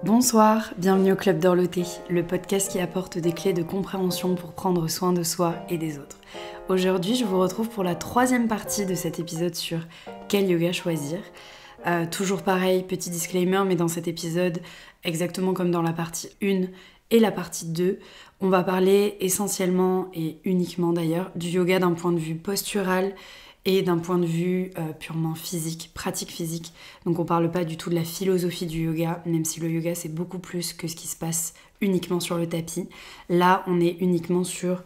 Bonsoir, bienvenue au Club d'Orloté, le podcast qui apporte des clés de compréhension pour prendre soin de soi et des autres. Aujourd'hui, je vous retrouve pour la troisième partie de cet épisode sur quel yoga choisir. Toujours pareil, petit disclaimer, mais dans cet épisode, exactement comme dans la partie 1 et la partie 2, on va parler essentiellement et uniquement d'ailleurs du yoga d'un point de vue postural et d'un point de vue purement physique, pratique physique. Donc on parle pas du tout de la philosophie du yoga, même si le yoga c'est beaucoup plus que ce qui se passe uniquement sur le tapis. Là, on est uniquement sur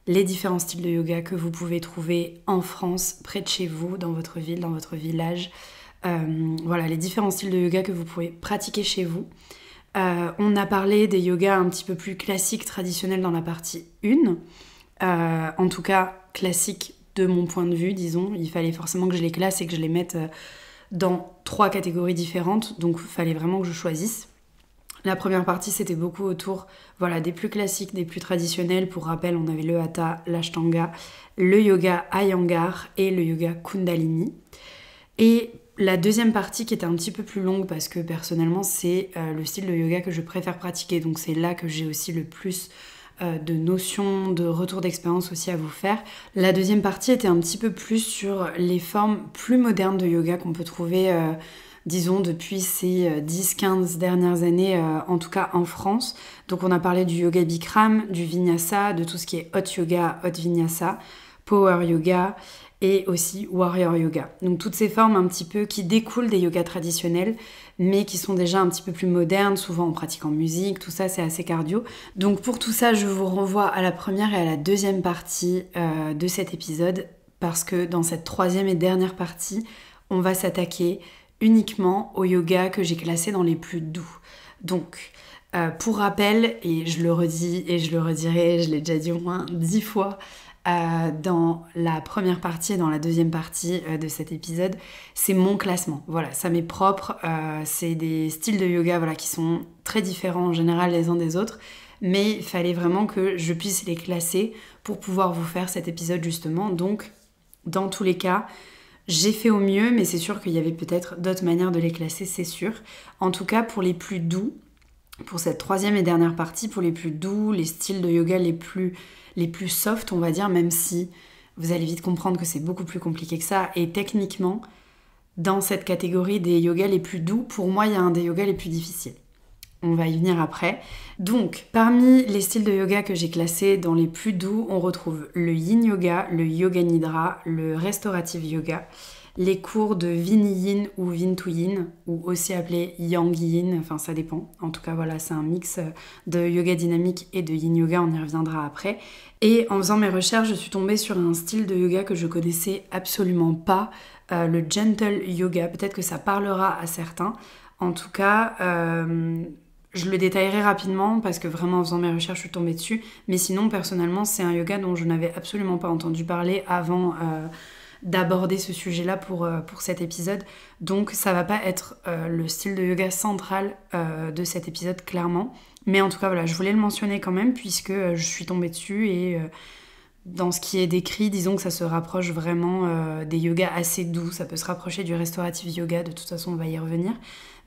les différents styles de yoga que vous pouvez trouver en France, près de chez vous, dans votre ville, dans votre village. Voilà, les différents styles de yoga que vous pouvez pratiquer chez vous. On a parlé des yogas un petit peu plus classiques, traditionnels dans la partie 1. En tout cas, classiques de mon point de vue, disons. Il fallait forcément que je les classe et que je les mette dans 3 catégories différentes. Donc, il fallait vraiment que je choisisse. La première partie, c'était beaucoup autour des plus classiques, des plus traditionnels. Pour rappel, on avait le Hatha, l'Ashtanga, le yoga Iyengar et le yoga Kundalini. Et la deuxième partie qui était un petit peu plus longue parce que personnellement, c'est le style de yoga que je préfère pratiquer. Donc, c'est là que j'ai aussi le plus de notions, de retour d'expérience aussi à vous faire. La deuxième partie était un petit peu plus sur les formes plus modernes de yoga qu'on peut trouver, disons, depuis ces 10-15 dernières années, en tout cas en France. Donc on a parlé du yoga Bikram, du Vinyasa, de tout ce qui est Hot Yoga, Hot Vinyasa, Power Yoga et aussi Warrior Yoga. Donc toutes ces formes un petit peu qui découlent des yogas traditionnels, mais qui sont déjà un petit peu plus modernes, souvent en pratiquant musique, tout ça c'est assez cardio. Donc pour tout ça, je vous renvoie à la première et à la deuxième partie de cet épisode, parce que dans cette troisième et dernière partie, on va s'attaquer uniquement au yoga que j'ai classé dans les plus doux. Donc, pour rappel, et je le redis et je le redirai, je l'ai déjà dit au moins 10 fois, dans la première partie et dans la deuxième partie de cet épisode, c'est mon classement. Voilà, ça m'est propre. C'est des styles de yoga qui sont très différents en général les uns des autres, mais il fallait vraiment que je puisse les classer pour pouvoir vous faire cet épisode justement. Donc, dans tous les cas, j'ai fait au mieux, mais c'est sûr qu'il y avait peut-être d'autres manières de les classer, c'est sûr. En tout cas, pour les plus doux, pour cette troisième et dernière partie, pour les plus doux, les styles de yoga les plus soft, on va dire, même si vous allez vite comprendre que c'est beaucoup plus compliqué que ça. Et techniquement, dans cette catégorie des yogas les plus doux, pour moi, il y a un des yogas les plus difficiles. On va y venir après. Donc, parmi les styles de yoga que j'ai classés dans les plus doux, on retrouve le Yin Yoga, le Yoga Nidra, le Restorative Yoga, les cours de Vini Yin ou Vin to Yin, ou aussi appelé Yang Yin, enfin ça dépend. En tout cas, voilà, c'est un mix de yoga dynamique et de Yin Yoga, on y reviendra après. Et en faisant mes recherches, je suis tombée sur un style de yoga que je connaissais absolument pas, le Gentle Yoga. Peut-être que ça parlera à certains. En tout cas, je le détaillerai rapidement parce que vraiment en faisant mes recherches, je suis tombée dessus. Mais sinon, personnellement, c'est un yoga dont je n'avais absolument pas entendu parler avant d'aborder ce sujet-là pour cet épisode. Donc ça va pas être le style de yoga central de cet épisode, clairement. Mais en tout cas, voilà, je voulais le mentionner quand même puisque je suis tombée dessus et dans ce qui est décrit, disons que ça se rapproche vraiment des yogas assez doux. Ça peut se rapprocher du restorative yoga, de toute façon on va y revenir.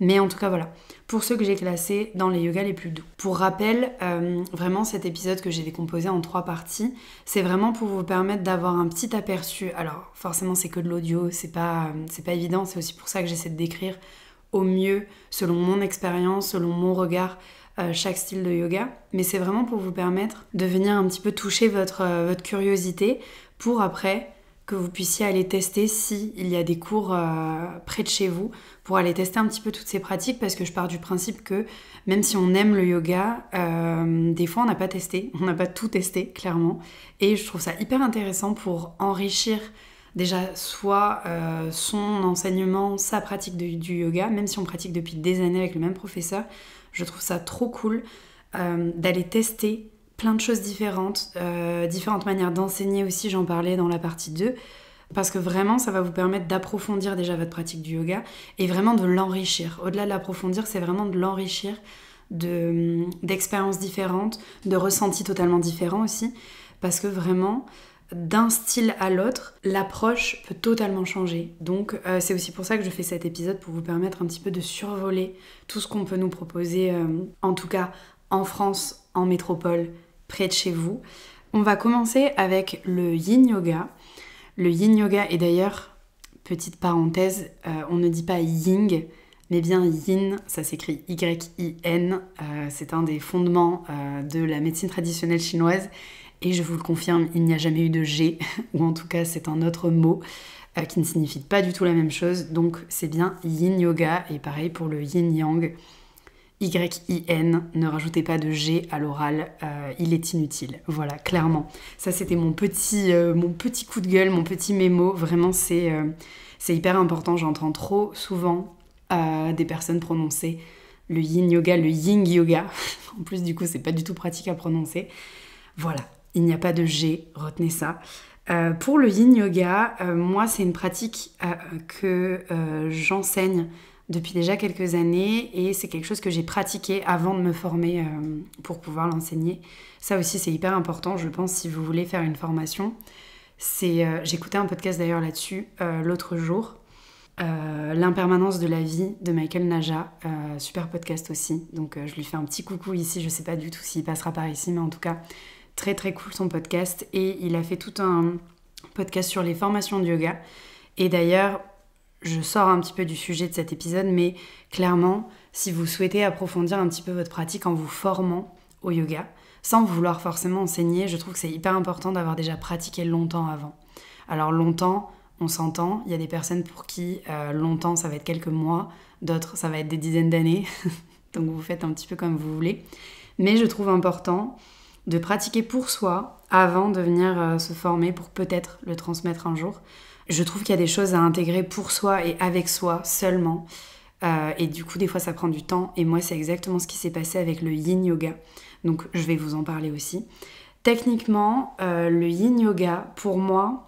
Mais en tout cas voilà, pour ceux que j'ai classés dans les yogas les plus doux. Pour rappel, vraiment cet épisode que j'ai décomposé en 3 parties, c'est vraiment pour vous permettre d'avoir un petit aperçu. Alors forcément c'est que de l'audio, c'est pas évident, c'est aussi pour ça que j'essaie de décrire au mieux, selon mon expérience, selon mon regard, chaque style de yoga, mais c'est vraiment pour vous permettre de venir un petit peu toucher votre curiosité pour après que vous puissiez aller tester s'il y a des cours près de chez vous pour aller tester un petit peu toutes ces pratiques, parce que je pars du principe que même si on aime le yoga, des fois on n'a pas testé, on n'a pas tout testé clairement, et je trouve ça hyper intéressant pour enrichir déjà soit son enseignement, sa pratique du yoga, même si on pratique depuis des années avec le même professeur. Je trouve ça trop cool d'aller tester plein de choses différentes, différentes manières d'enseigner aussi, j'en parlais dans la partie 2, parce que vraiment ça va vous permettre d'approfondir déjà votre pratique du yoga et vraiment de l'enrichir. Au-delà de l'approfondir, c'est vraiment de l'enrichir d'expériences différentes, de ressentis totalement différents aussi, parce que vraiment d'un style à l'autre, l'approche peut totalement changer. Donc c'est aussi pour ça que je fais cet épisode, pour vous permettre un petit peu de survoler tout ce qu'on peut nous proposer, en tout cas en France, en métropole, près de chez vous. On va commencer avec le Yin Yoga. Le Yin Yoga, et d'ailleurs, petite parenthèse, on ne dit pas Ying, mais bien Yin, ça s'écrit Y-I-N. C'est un des fondements de la médecine traditionnelle chinoise. Et je vous le confirme, il n'y a jamais eu de G, ou en tout cas c'est un autre mot qui ne signifie pas du tout la même chose. Donc c'est bien Yin Yoga, et pareil pour le Yin Yang, Y-I-N, ne rajoutez pas de G à l'oral, il est inutile. Voilà, clairement. Ça c'était mon petit coup de gueule, mon petit mémo, vraiment c'est hyper important. J'entends trop souvent des personnes prononcer le Yin Yoga, le Yin Yoga. En plus du coup c'est pas du tout pratique à prononcer. Voilà. Il n'y a pas de G, retenez ça. Pour le Yin Yoga, moi, c'est une pratique que j'enseigne depuis déjà quelques années et c'est quelque chose que j'ai pratiqué avant de me former pour pouvoir l'enseigner. Ça aussi, c'est hyper important, je pense, si vous voulez faire une formation. J'écoutais un podcast d'ailleurs là-dessus l'autre jour, L'impermanence de la vie de Michael Naja, super podcast aussi. Donc je lui fais un petit coucou ici, je ne sais pas du tout s'il passera par ici, mais en tout cas... Très très cool son podcast, et il a fait tout un podcast sur les formations de yoga. Et d'ailleurs, je sors un petit peu du sujet de cet épisode, mais clairement, si vous souhaitez approfondir un petit peu votre pratique en vous formant au yoga, sans vouloir forcément enseigner, je trouve que c'est hyper important d'avoir déjà pratiqué longtemps avant. Alors longtemps, on s'entend, il y a des personnes pour qui longtemps ça va être quelques mois, d'autres ça va être des dizaines d'années, donc vous faites un petit peu comme vous voulez. Mais je trouve important de pratiquer pour soi avant de venir se former pour peut-être le transmettre un jour. Je trouve qu'il y a des choses à intégrer pour soi et avec soi seulement. Et du coup, des fois, ça prend du temps. Et moi, c'est exactement ce qui s'est passé avec le Yin Yoga. Donc, je vais vous en parler aussi. Techniquement, le Yin Yoga, pour moi,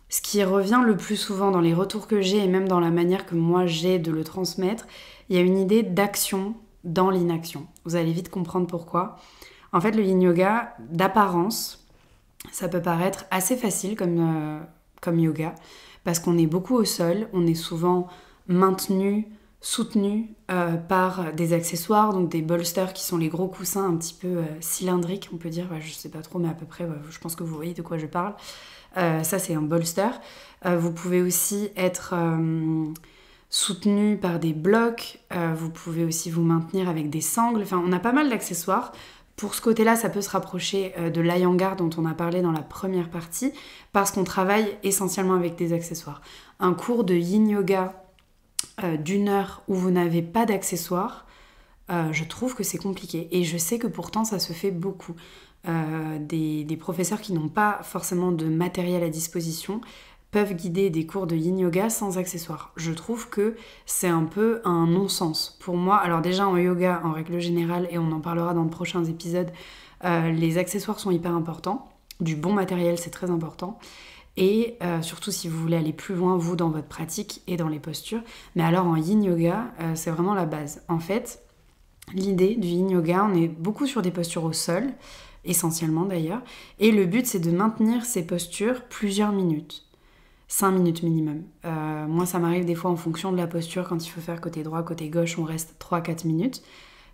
ce qui revient le plus souvent dans les retours que j'ai et même dans la manière que moi j'ai de le transmettre, il y a une idée d'action dans l'inaction. Vous allez vite comprendre pourquoi. En fait, le Yin Yoga, d'apparence, ça peut paraître assez facile comme yoga, parce qu'on est beaucoup au sol, on est souvent maintenu, soutenu par des accessoires, donc des bolsters qui sont les gros coussins un petit peu cylindriques, on peut dire, je sais pas trop, mais à peu près, je pense que vous voyez de quoi je parle. Ça, c'est un bolster. Vous pouvez aussi être soutenu par des blocs, vous pouvez aussi vous maintenir avec des sangles, enfin, on a pas mal d'accessoires. Pour ce côté-là, ça peut se rapprocher de l'Iyengar dont on a parlé dans la première partie, parce qu'on travaille essentiellement avec des accessoires. Un cours de Yin Yoga d'1 heure où vous n'avez pas d'accessoires, je trouve que c'est compliqué. Et je sais que pourtant, ça se fait beaucoup. Des professeurs qui n'ont pas forcément de matériel à disposition peuvent guider des cours de Yin Yoga sans accessoires. Je trouve que c'est un peu un non-sens pour moi. Alors déjà en yoga, en règle générale, et on en parlera dans de prochains épisodes, les accessoires sont hyper importants. Du bon matériel, c'est très important. Et surtout si vous voulez aller plus loin, vous, dans votre pratique et dans les postures. Mais alors en Yin Yoga, c'est vraiment la base. En fait, l'idée du Yin Yoga, on est beaucoup sur des postures au sol, essentiellement d'ailleurs. Et le but, c'est de maintenir ces postures plusieurs minutes. 5 minutes minimum. Moi, ça m'arrive des fois en fonction de la posture, quand il faut faire côté droit, côté gauche, on reste 3-4 minutes.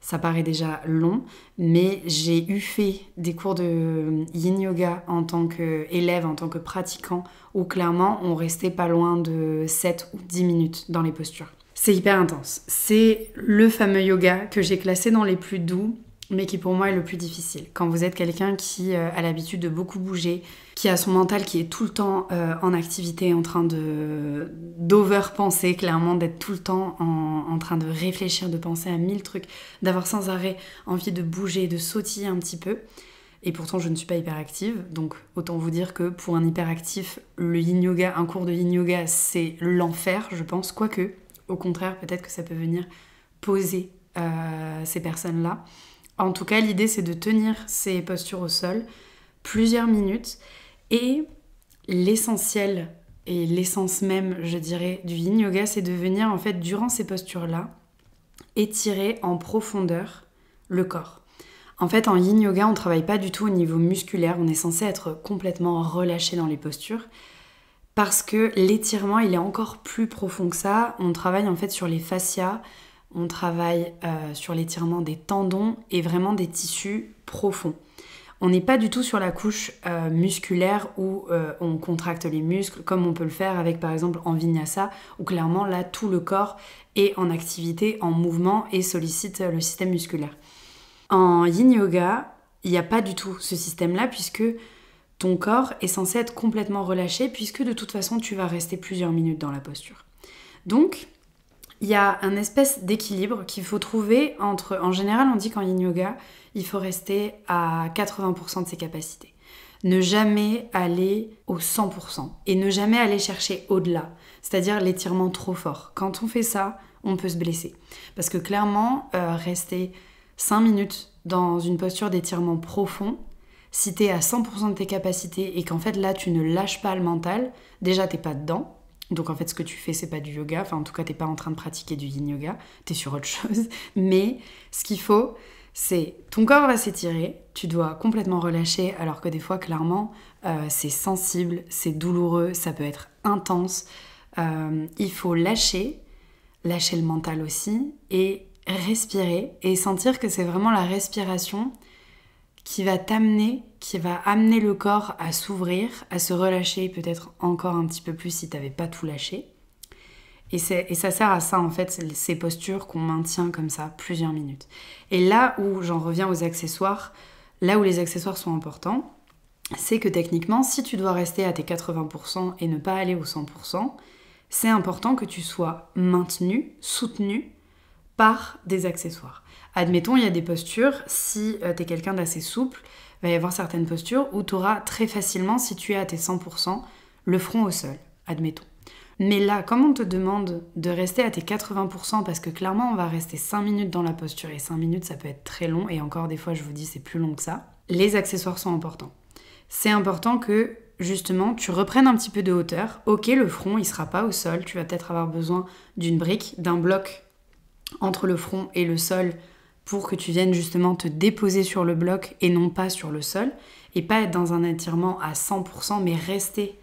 Ça paraît déjà long, mais j'ai fait des cours de Yin Yoga en tant qu'élève, en tant que pratiquant, où clairement, on restait pas loin de 7 ou 10 minutes dans les postures. C'est hyper intense. C'est le fameux yoga que j'ai classé dans les plus doux, mais qui pour moi est le plus difficile. Quand vous êtes quelqu'un qui a l'habitude de beaucoup bouger, qui a son mental qui est tout le temps en activité, en train d'over-penser, clairement, d'être tout le temps en train de réfléchir, de penser à 1000 trucs, d'avoir sans arrêt envie de bouger, de sautiller un petit peu. Et pourtant, je ne suis pas hyperactive, donc autant vous dire que pour un hyperactif, le yin yoga, un cours de yin yoga, c'est l'enfer, je pense. Quoique, au contraire, peut-être que ça peut venir poser ces personnes-là. En tout cas, l'idée, c'est de tenir ces postures au sol plusieurs minutes. Et l'essentiel et l'essence même, je dirais, du yin yoga, c'est de venir, en fait, durant ces postures-là, étirer en profondeur le corps. En fait, en yin yoga, on travaille pas du tout au niveau musculaire, on est censé être complètement relâché dans les postures parce que l'étirement, il est encore plus profond que ça. On travaille en fait sur les fascias, on travaille sur l'étirement des tendons et vraiment des tissus profonds. On n'est pas du tout sur la couche musculaire où on contracte les muscles, comme on peut le faire avec par exemple en vinyasa, où clairement là tout le corps est en activité, en mouvement et sollicite le système musculaire. En yin yoga, il n'y a pas du tout ce système-là puisque ton corps est censé être complètement relâché puisque de toute façon tu vas rester plusieurs minutes dans la posture. Donc, il y a un espèce d'équilibre qu'il faut trouver entre... En général, on dit qu'en yin yoga, il faut rester à 80% de ses capacités. Ne jamais aller au 100% et ne jamais aller chercher au-delà, c'est-à-dire l'étirement trop fort. Quand on fait ça, on peut se blesser. Parce que clairement, rester 5 minutes dans une posture d'étirement profond, si t'es à 100% de tes capacités et qu'en fait là, tu ne lâches pas le mental, déjà t'es pas dedans. Donc en fait, ce que tu fais, c'est pas du yoga. Enfin, en tout cas, t'es pas en train de pratiquer du yin yoga. T'es sur autre chose. Mais ce qu'il faut, c'est ton corps va s'étirer. Tu dois complètement relâcher. Alors que des fois, clairement, c'est sensible, c'est douloureux, ça peut être intense. Il faut lâcher le mental aussi et respirer et sentir que c'est vraiment la respiration qui va t'amener, qui va amener le corps à s'ouvrir, à se relâcher peut-être encore un petit peu plus si t'avais pas tout lâché. Et ça sert à ça en fait, ces postures qu'on maintient comme ça plusieurs minutes. Et là où j'en reviens aux accessoires, là où les accessoires sont importants, c'est que techniquement, si tu dois rester à tes 80% et ne pas aller au 100%, c'est important que tu sois maintenu, soutenu par des accessoires. Admettons, il y a des postures, si tu es quelqu'un d'assez souple, il va y avoir certaines postures où tu auras très facilement, si tu es à tes 100%, le front au sol, admettons. Mais là, comme on te demande de rester à tes 80%, parce que clairement on va rester 5 minutes dans la posture, et 5 minutes ça peut être très long, et encore des fois je vous dis c'est plus long que ça, les accessoires sont importants. C'est important que justement tu reprennes un petit peu de hauteur. Ok, le front il sera pas au sol, tu vas peut-être avoir besoin d'une brique, d'un bloc entre le front et le sol pour que tu viennes justement te déposer sur le bloc et non pas sur le sol, et pas être dans un étirement à 100%, mais rester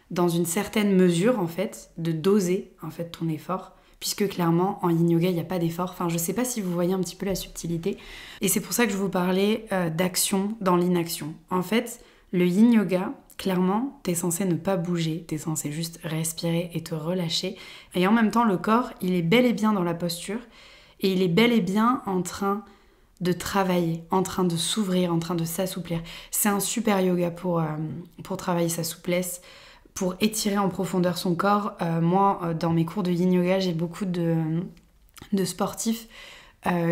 dans une certaine mesure en fait, de doser en fait ton effort, puisque clairement en yin yoga il n'y a pas d'effort. Enfin, je sais pas si vous voyez un petit peu la subtilité, et c'est pour ça que je vous parlais d'action dans l'inaction. En fait, le yin yoga, clairement, t'es censé ne pas bouger, t'es censé juste respirer et te relâcher, et en même temps le corps, il est bel et bien dans la posture, et il est bel et bien en train de travailler, en train de s'ouvrir, en train de s'assouplir. C'est un super yoga pour travailler sa souplesse, pour étirer en profondeur son corps. Moi, dans mes cours de yin yoga, j'ai beaucoup de sportifs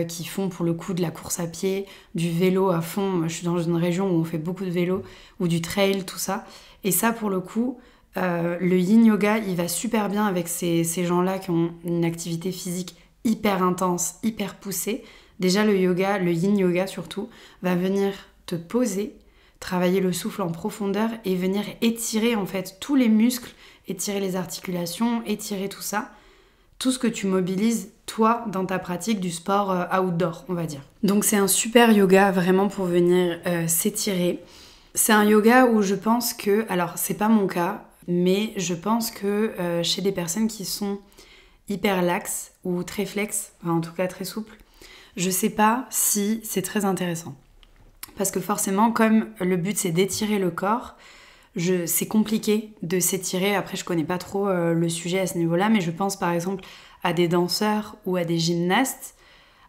qui font pour le coup de la course à pied, du vélo à fond. Je suis dans une région où on fait beaucoup de vélo, ou du trail, tout ça. Et ça, pour le coup, le yin yoga, il va super bien avec ces gens-là qui ont une activité physique hyper intense, hyper poussée. Déjà, le yoga, le yin yoga surtout, va venir te poser, travailler le souffle en profondeur et venir étirer en fait tous les muscles, étirer les articulations, étirer tout ça, tout ce que tu mobilises toi dans ta pratique du sport outdoor, on va dire. Donc c'est un super yoga vraiment pour venir s'étirer. C'est un yoga où je pense que, alors c'est pas mon cas, mais je pense que chez des personnes qui sont hyper laxes ou très flex, enfin en tout cas très souples, je sais pas si c'est très intéressant. Parce que forcément, comme le but c'est d'étirer le corps, c'est compliqué de s'étirer. Après, je connais pas trop le sujet à ce niveau-là, mais je pense par exemple à des danseurs ou à des gymnastes,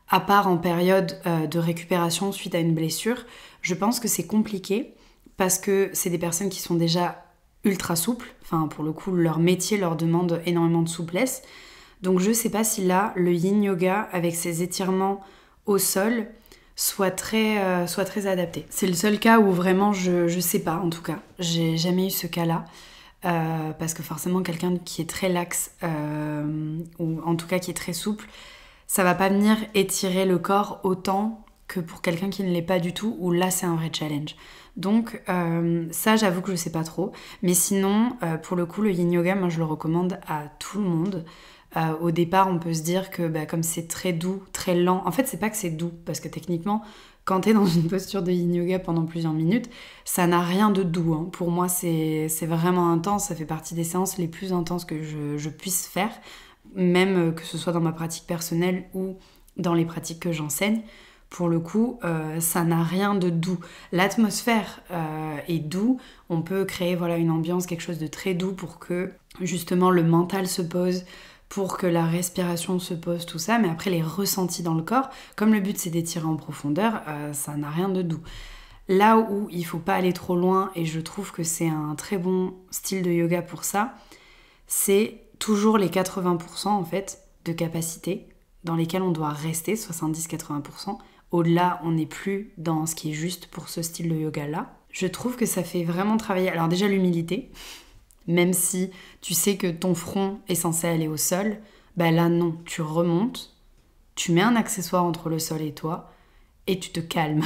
à part en période de récupération suite à une blessure. Je pense que c'est compliqué parce que c'est des personnes qui sont déjà ultra souples. Enfin, pour le coup, leur métier leur demande énormément de souplesse. Donc je sais pas si là, le yin yoga, avec ses étirements au sol, soit très adapté. C'est le seul cas où vraiment je sais pas, en tout cas. J'ai jamais eu ce cas-là. Parce que forcément, quelqu'un qui est très laxe, ou en tout cas qui est très souple, ça va pas venir étirer le corps autant que pour quelqu'un qui ne l'est pas du tout, où là, c'est un vrai challenge. Donc ça, j'avoue que je sais pas trop. Mais sinon, pour le coup, le yin yoga, moi, je le recommande à tout le monde. Au départ, on peut se dire que comme c'est très doux, très lent... En fait, c'est pas que c'est doux, parce que techniquement, quand t'es dans une posture de yin yoga pendant plusieurs minutes, ça n'a rien de doux, hein. Pour moi, c'est vraiment intense. Ça fait partie des séances les plus intenses que je puisse faire, même que ce soit dans ma pratique personnelle ou dans les pratiques que j'enseigne. Pour le coup, ça n'a rien de doux. L'atmosphère est doux. On peut créer une ambiance, quelque chose de très doux pour que justement le mental se pose, pour que la respiration se pose, tout ça. Mais après, les ressentis dans le corps, comme le but c'est d'étirer en profondeur, ça n'a rien de doux. Là où il faut pas aller trop loin, et je trouve que c'est un très bon style de yoga pour ça, c'est toujours les 80% en fait de capacité dans lesquels on doit rester, 70-80%. Au-delà, on n'est plus dans ce qui est juste pour ce style de yoga-là. Je trouve que ça fait vraiment travailler, alors déjà l'humilité, même si tu sais que ton front est censé aller au sol, bah là non, tu remontes, tu mets un accessoire entre le sol et toi, et tu te calmes.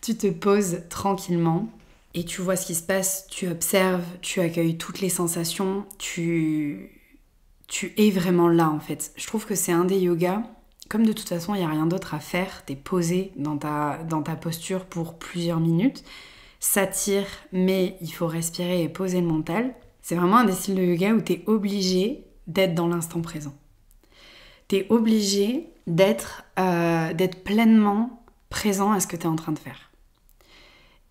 Tu te poses tranquillement, et tu vois ce qui se passe, tu observes, tu accueilles toutes les sensations, tu es vraiment là en fait. Je trouve que c'est un des yogas, comme de toute façon il n'y a rien d'autre à faire, t'es posé dans ta posture pour plusieurs minutes, ça tire, mais il faut respirer et poser le mental. C'est vraiment un des styles de yoga où t'es obligé d'être dans l'instant présent. T'es obligé d'être pleinement présent à ce que t'es en train de faire.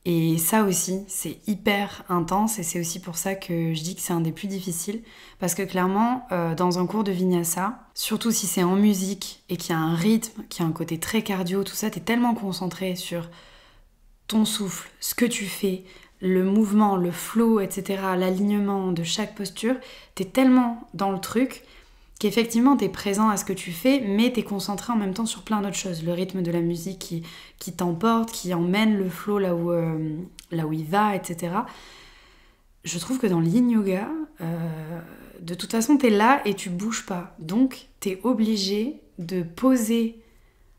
Et ça aussi, c'est hyper intense et c'est aussi pour ça que je dis que c'est un des plus difficiles. Parce que clairement, dans un cours de Vinyasa, surtout si c'est en musique et qu'il y a un rythme, qu'il y a un côté très cardio, tout ça, t'es tellement concentré sur ton souffle, ce que tu fais, le mouvement, le flow, etc., l'alignement de chaque posture, t'es tellement dans le truc qu'effectivement t'es présent à ce que tu fais, mais t'es concentré en même temps sur plein d'autres choses. Le rythme de la musique qui t'emporte, qui emmène le flow là où il va, etc. Je trouve que dans le yin yoga, de toute façon t'es là et tu bouges pas. Donc t'es obligé de poser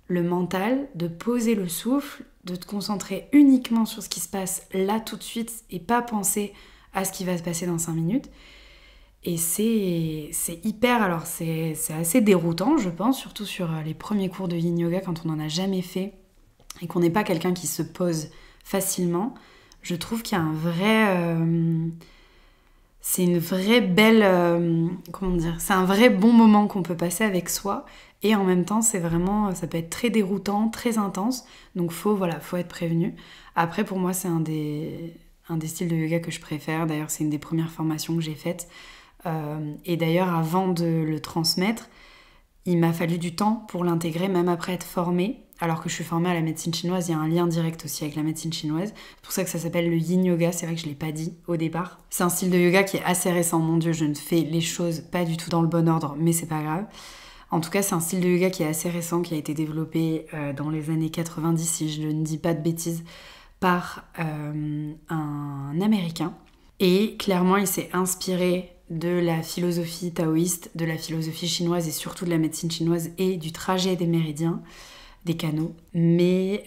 le mental, de poser le souffle, de te concentrer uniquement sur ce qui se passe là tout de suite et pas penser à ce qui va se passer dans 5 minutes. Et c'est hyper, alors c'est assez déroutant je pense, surtout sur les premiers cours de yin yoga quand on n'en a jamais fait et qu'on n'est pas quelqu'un qui se pose facilement. Je trouve qu'il y a un vrai... c'est une vraie belle... comment dire, c'est un vrai bon moment qu'on peut passer avec soi. Et en même temps, c'est vraiment, ça peut être très déroutant, très intense. Donc faut être prévenu. Après, pour moi, c'est un des styles de yoga que je préfère. D'ailleurs, c'est une des premières formations que j'ai faites. Et d'ailleurs, avant de le transmettre, il m'a fallu du temps pour l'intégrer, même après être formée. Alors que je suis formée à la médecine chinoise, il y a un lien direct aussi avec la médecine chinoise. C'est pour ça que ça s'appelle le yin yoga. C'est vrai que je ne l'ai pas dit au départ. C'est un style de yoga qui est assez récent. Mon Dieu, je ne fais les choses pas du tout dans le bon ordre, mais c'est pas grave. En tout cas, c'est un style de yoga qui est assez récent, qui a été développé dans les années 90, si je ne dis pas de bêtises, par un Américain. Et clairement, il s'est inspiré de la philosophie taoïste, de la philosophie chinoise et surtout de la médecine chinoise et du trajet des méridiens, des canaux, mais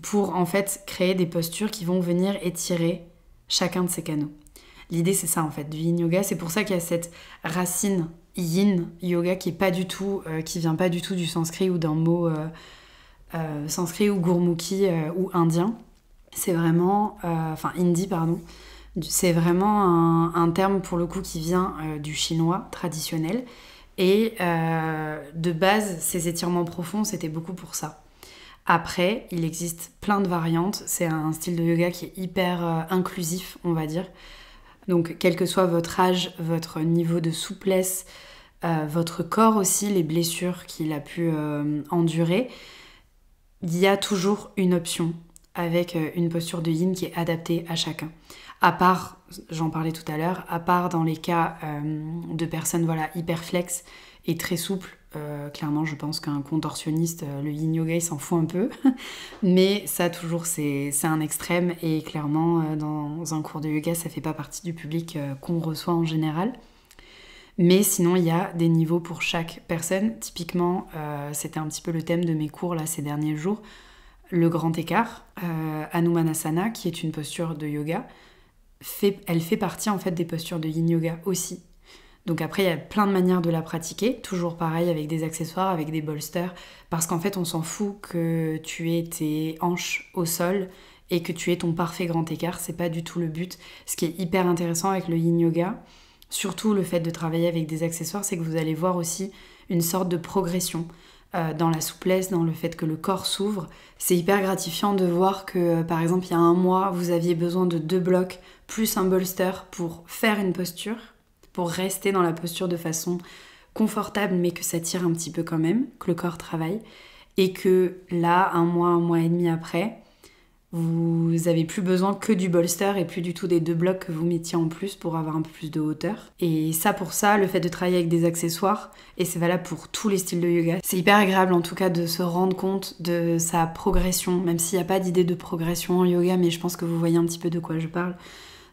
pour en fait créer des postures qui vont venir étirer chacun de ces canaux. L'idée, c'est ça en fait, du yin yoga. C'est pour ça qu'il y a cette racine yin yoga qui vient pas du tout du sanskrit ou d'un mot sanskrit ou gurmukhi ou indien. C'est vraiment, hindi pardon. C'est vraiment un terme pour le coup qui vient du chinois traditionnel. Et de base, ces étirements profonds, c'était beaucoup pour ça. Après, il existe plein de variantes. C'est un style de yoga qui est hyper inclusif, on va dire. Donc, quel que soit votre âge, votre niveau de souplesse, votre corps aussi, les blessures qu'il a pu endurer, il y a toujours une option avec une posture de yin qui est adaptée à chacun. À part, j'en parlais tout à l'heure, à part dans les cas de personnes hyper flex et très souples, clairement je pense qu'un contorsionniste, le yin yoga il s'en fout un peu, mais ça toujours c'est un extrême et clairement dans un cours de yoga ça fait pas partie du public qu'on reçoit en général. Mais sinon il y a des niveaux pour chaque personne. Typiquement c'était un petit peu le thème de mes cours là ces derniers jours, le grand écart, Hanumanasana qui est une posture de yoga. Elle fait partie en fait des postures de yin yoga aussi. Donc après, il y a plein de manières de la pratiquer, toujours pareil avec des accessoires, avec des bolsters, parce qu'en fait, on s'en fout que tu aies tes hanches au sol et que tu aies ton parfait grand écart, c'est pas du tout le but. Ce qui est hyper intéressant avec le yin yoga, surtout le fait de travailler avec des accessoires, c'est que vous allez voir aussi une sorte de progression dans la souplesse, dans le fait que le corps s'ouvre. C'est hyper gratifiant de voir que, par exemple, il y a un mois, vous aviez besoin de 2 blocs plus un bolster pour faire une posture, pour rester dans la posture de façon confortable, mais que ça tire un petit peu quand même, que le corps travaille. Et que là, un mois et demi après, vous avez plus besoin que du bolster et plus du tout des 2 blocs que vous mettiez en plus pour avoir un peu plus de hauteur. Et ça, pour ça, le fait de travailler avec des accessoires, et c'est valable pour tous les styles de yoga, c'est hyper agréable en tout cas de se rendre compte de sa progression, même s'il n'y a pas d'idée de progression en yoga, mais je pense que vous voyez un petit peu de quoi je parle.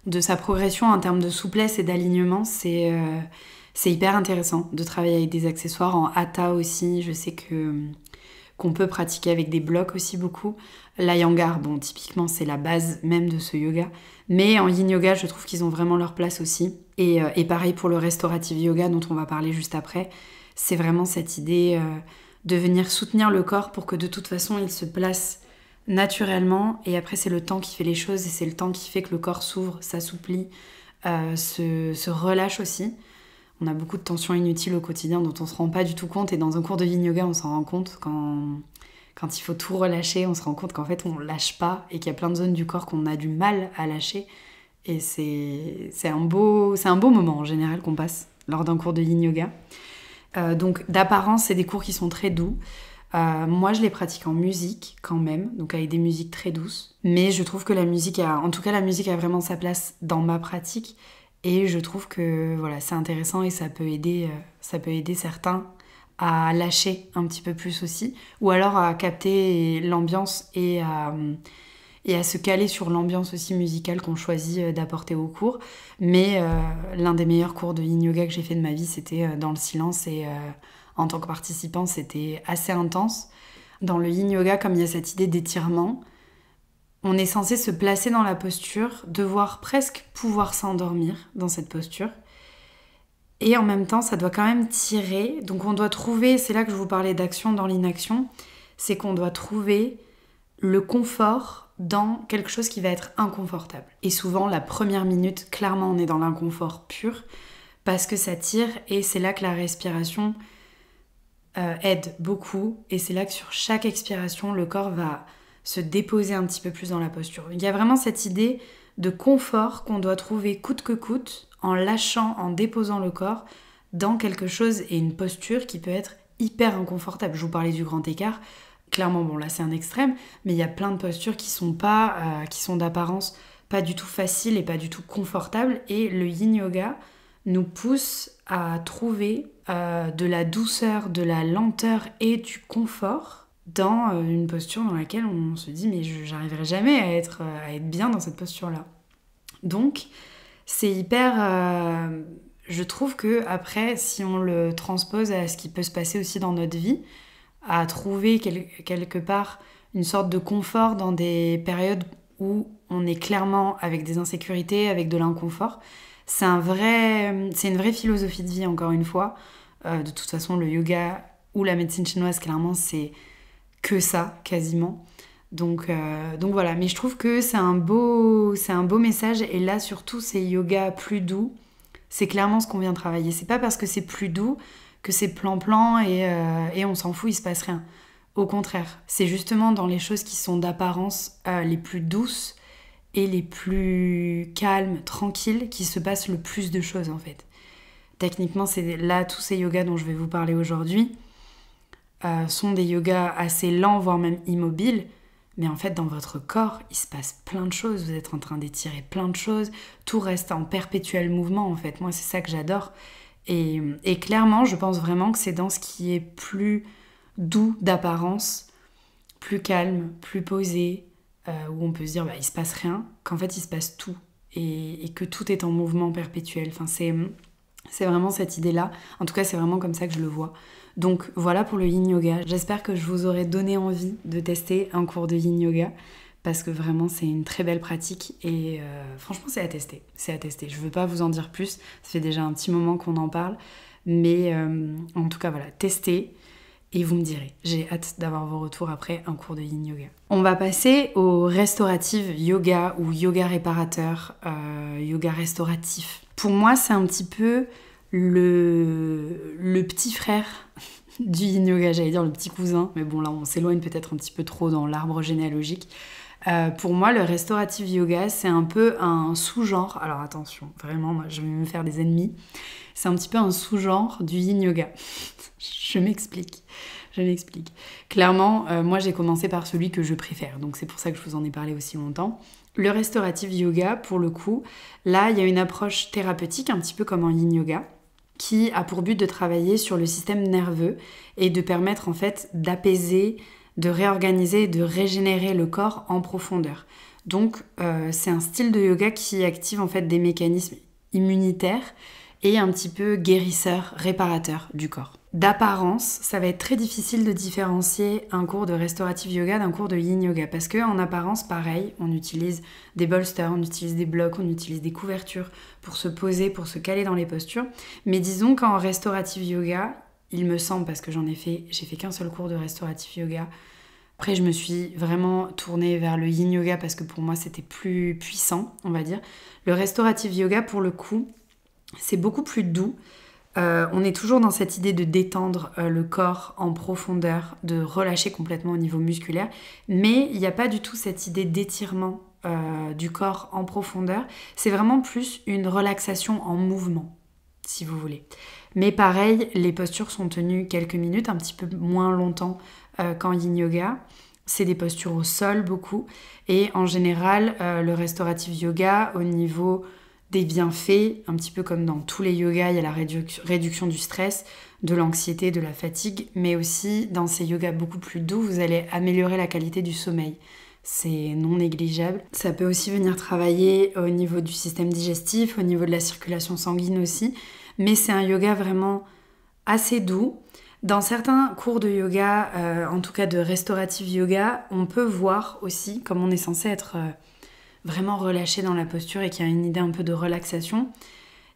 De sa progression en termes de souplesse et d'alignement, c'est hyper intéressant de travailler avec des accessoires. En hatha aussi, je sais qu'on peut pratiquer avec des blocs aussi beaucoup. L'iyengar, bon, typiquement, c'est la base même de ce yoga. Mais en yin yoga, je trouve qu'ils ont vraiment leur place aussi. Et pareil pour le restorative yoga dont on va parler juste après. C'est vraiment cette idée de venir soutenir le corps pour que de toute façon, il se place naturellement. Et après, c'est le temps qui fait les choses et c'est le temps qui fait que le corps s'ouvre, s'assouplit, se relâche aussi. On a beaucoup de tensions inutiles au quotidien dont on se rend pas du tout compte. Et dans un cours de yin yoga, on s'en rend compte quand il faut tout relâcher. On se rend compte qu'en fait, on lâche pas et qu'il y a plein de zones du corps qu'on a du mal à lâcher. Et c'est un beau moment en général qu'on passe lors d'un cours de yin yoga. Donc d'apparence, c'est des cours qui sont très doux. Moi, je les pratique en musique quand même, donc avec des musiques très douces. Mais je trouve que la musique a vraiment sa place dans ma pratique. Et je trouve que voilà, c'est intéressant et ça peut aider certains à lâcher un petit peu plus aussi. Ou alors à capter l'ambiance et à se caler sur l'ambiance aussi musicale qu'on choisit d'apporter au cours. Mais l'un des meilleurs cours de yin yoga que j'ai fait de ma vie, c'était dans le silence et en tant que participant, c'était assez intense. Dans le yin yoga, comme il y a cette idée d'étirement, on est censé se placer dans la posture, devoir presque pouvoir s'endormir dans cette posture. Et en même temps, ça doit quand même tirer. Donc on doit trouver, c'est là que je vous parlais d'action dans l'inaction, c'est qu'on doit trouver le confort dans quelque chose qui va être inconfortable. Et souvent, la première minute, clairement, on est dans l'inconfort pur parce que ça tire et c'est là que la respiration aide beaucoup. Et c'est là que sur chaque expiration, le corps va se déposer un petit peu plus dans la posture. Il y a vraiment cette idée de confort qu'on doit trouver coûte que coûte en lâchant, en déposant le corps dans quelque chose et une posture qui peut être hyper inconfortable. Je vous parlais du grand écart. Clairement, bon là c'est un extrême, mais il y a plein de postures qui sont d'apparence pas du tout faciles et pas du tout confortables. Et le yin yoga nous pousse à trouver de la douceur, de la lenteur et du confort dans une posture dans laquelle on se dit mais j'arriverai jamais à être bien dans cette posture-là. Donc c'est hyper... je trouve que après, si on le transpose à ce qui peut se passer aussi dans notre vie, à trouver quelque part une sorte de confort dans des périodes où on est clairement avec des insécurités, avec de l'inconfort, c'est une vraie philosophie de vie, encore une fois. De toute façon, le yoga ou la médecine chinoise, clairement, c'est que ça, quasiment. Donc voilà, mais je trouve que c'est un beau message. Et là, surtout, ces yogas plus doux, c'est clairement ce qu'on vient travailler. C'est pas parce que c'est plus doux que c'est plan-plan et on s'en fout, il se passe rien. Au contraire, c'est justement dans les choses qui sont d'apparence les plus douces et les plus calmes, tranquilles, qui se passe le plus de choses en fait. Techniquement, c'est là, tous ces yogas dont je vais vous parler aujourd'hui sont des yogas assez lents, voire même immobiles, mais en fait, dans votre corps, il se passe plein de choses. Vous êtes en train d'étirer plein de choses. Tout reste en perpétuel mouvement, en fait. Moi, c'est ça que j'adore. Et clairement, je pense vraiment que c'est dans ce qui est plus doux d'apparence, plus calme, plus posé, où on peut se dire, il se passe rien, qu'en fait, il se passe tout. Et que tout est en mouvement perpétuel. Enfin, c'est vraiment cette idée-là. En tout cas, c'est vraiment comme ça que je le vois. Donc voilà pour le yin yoga. J'espère que je vous aurai donné envie de tester un cours de yin yoga parce que vraiment c'est une très belle pratique et franchement c'est à tester. Je veux pas vous en dire plus, ça fait déjà un petit moment qu'on en parle, mais en tout cas voilà, testez et vous me direz. J'ai hâte d'avoir vos retours après un cours de Yin Yoga. On va passer au restaurative yoga ou yoga réparateur, yoga restauratif. Pour moi c'est un petit peu le petit frère du Yin Yoga, j'allais dire le petit cousin, mais bon là on s'éloigne peut-être un petit peu trop dans l'arbre généalogique. Pour moi, le restorative yoga, c'est un peu un sous-genre. Alors attention, vraiment, moi, je vais me faire des ennemis. C'est un petit peu un sous-genre du yin yoga. Je m'explique. Clairement, moi, j'ai commencé par celui que je préfère. Donc c'est pour ça que je vous en ai parlé aussi longtemps. Le restorative yoga, pour le coup, là, il y a une approche thérapeutique, un petit peu comme en yin yoga, qui a pour but de travailler sur le système nerveux et de permettre en fait d'apaiser, de réorganiser et de régénérer le corps en profondeur. Donc c'est un style de yoga qui active en fait des mécanismes immunitaires et un petit peu guérisseurs, réparateurs du corps. D'apparence, ça va être très difficile de différencier un cours de restorative yoga d'un cours de yin yoga parce que en apparence, pareil, on utilise des bolsters, on utilise des blocs, on utilise des couvertures pour se poser, pour se caler dans les postures. Mais disons qu'en restorative yoga, il me semble, parce que j'ai fait qu'un seul cours de restorative yoga. Après, je me suis vraiment tournée vers le yin yoga parce que pour moi, c'était plus puissant, on va dire. Le restorative yoga, pour le coup, c'est beaucoup plus doux. On est toujours dans cette idée de détendre le corps en profondeur, de relâcher complètement au niveau musculaire, mais il n'y a pas du tout cette idée d'étirement du corps en profondeur. C'est vraiment plus une relaxation en mouvement, si vous voulez. Mais pareil, les postures sont tenues quelques minutes, un petit peu moins longtemps qu'en yin yoga. C'est des postures au sol beaucoup. Et en général, le restorative yoga, au niveau des bienfaits, un petit peu comme dans tous les yogas, il y a la réduction du stress, de l'anxiété, de la fatigue, mais aussi dans ces yogas beaucoup plus doux, vous allez améliorer la qualité du sommeil. C'est non négligeable. Ça peut aussi venir travailler au niveau du système digestif, au niveau de la circulation sanguine aussi, mais c'est un yoga vraiment assez doux. Dans certains cours de yoga, en tout cas de restorative yoga, on peut voir aussi, comme on est censé être vraiment relâché dans la posture et qu'il y a une idée un peu de relaxation,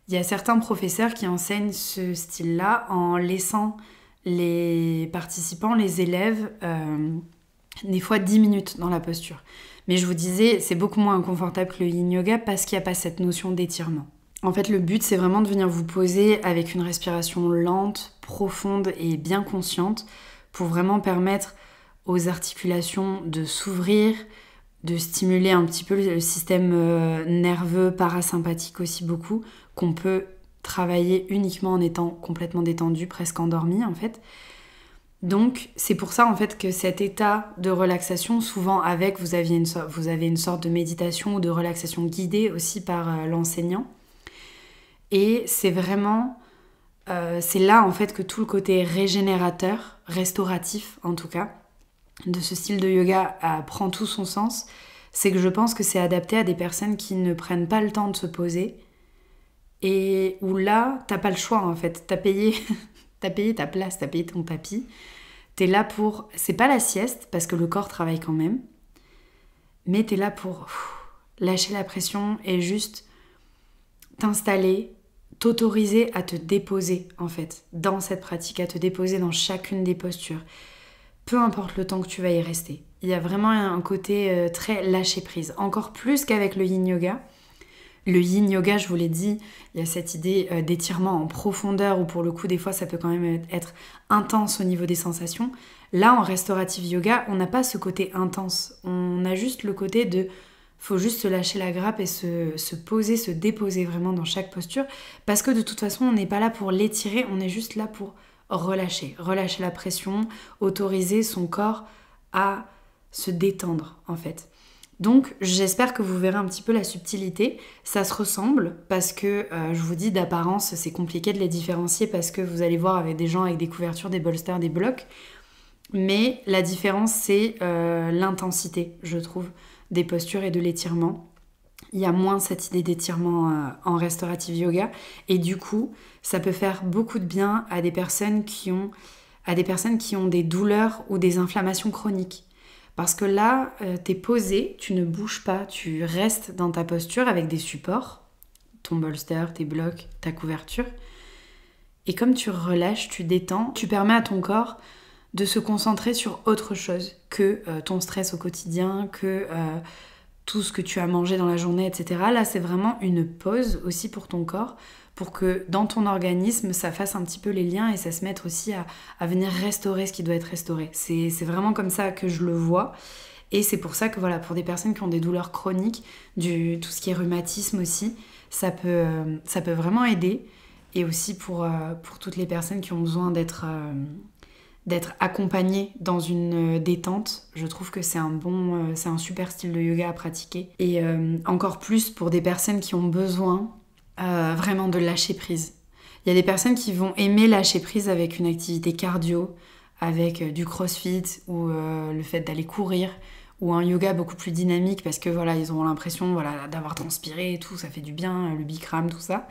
il y a certains professeurs qui enseignent ce style-là en laissant les participants, les élèves, des fois 10 minutes dans la posture. Mais je vous disais, c'est beaucoup moins inconfortable que le yin yoga parce qu'il n'y a pas cette notion d'étirement. En fait, le but, c'est vraiment de venir vous poser avec une respiration lente, profonde et bien consciente pour vraiment permettre aux articulations de s'ouvrir, de stimuler un petit peu le système nerveux parasympathique aussi beaucoup, qu'on peut travailler uniquement en étant complètement détendu, presque endormi en fait. Donc c'est pour ça en fait que cet état de relaxation, souvent avec, vous avez une sorte de méditation ou de relaxation guidée aussi par l'enseignant. Et c'est vraiment, c'est là en fait que tout le côté régénérateur, restauratif en tout cas, de ce style de yoga prend tout son sens. C'est que je pense que c'est adapté à des personnes qui ne prennent pas le temps de se poser et où là, t'as pas le choix en fait. T'as payé ta place, t'as payé ton tapis. T'es là pour... C'est pas la sieste parce que le corps travaille quand même, mais t'es là pour lâcher la pression et juste t'installer, t'autoriser à te déposer en fait dans cette pratique, à te déposer dans chacune des postures. Peu importe le temps que tu vas y rester. Il y a vraiment un côté très lâcher prise. Encore plus qu'avec le yin yoga. Le yin yoga, je vous l'ai dit, il y a cette idée d'étirement en profondeur où pour le coup, des fois, ça peut quand même être intense au niveau des sensations. Là, en restorative yoga, on n'a pas ce côté intense. On a juste le côté de... faut juste se lâcher la grappe et se poser, se déposer vraiment dans chaque posture. Parce que de toute façon, on n'est pas là pour l'étirer, on est juste là pour... relâcher la pression, autoriser son corps à se détendre en fait. Donc j'espère que vous verrez un petit peu la subtilité. Ça se ressemble parce que je vous dis d'apparence c'est compliqué de les différencier parce que vous allez voir avec des gens avec des couvertures, des bolsters, des blocs. Mais la différence c'est l'intensité, je trouve, des postures et de l'étirement. Il y a moins cette idée d'étirement en restorative yoga et du coup ça peut faire beaucoup de bien à des personnes qui ont des douleurs ou des inflammations chroniques Parce que là, t'es posé, tu ne bouges pas, tu restes dans ta posture avec des supports, ton bolster, tes blocs, ta couverture. Et comme tu relâches, tu détends, tu permets à ton corps de se concentrer sur autre chose que ton stress au quotidien, que tout ce que tu as mangé dans la journée, etc. Là, c'est vraiment une pause aussi pour ton corps, pour que dans ton organisme, ça fasse un petit peu les liens et ça se mette aussi à venir restaurer ce qui doit être restauré. C'est vraiment comme ça que je le vois. Et c'est pour ça que voilà, pour des personnes qui ont des douleurs chroniques, tout ce qui est rhumatisme aussi, ça peut vraiment aider. Et aussi pour toutes les personnes qui ont besoin d'être accompagnées dans une détente, je trouve que c'est un super style de yoga à pratiquer. Et encore plus pour des personnes qui ont besoin vraiment de lâcher prise. Il y a des personnes qui vont aimer lâcher prise avec une activité cardio, avec du crossfit ou le fait d'aller courir, ou un yoga beaucoup plus dynamique parce que voilà, ils ont l'impression d'avoir transpiré et tout, ça fait du bien, le Bikram, tout ça.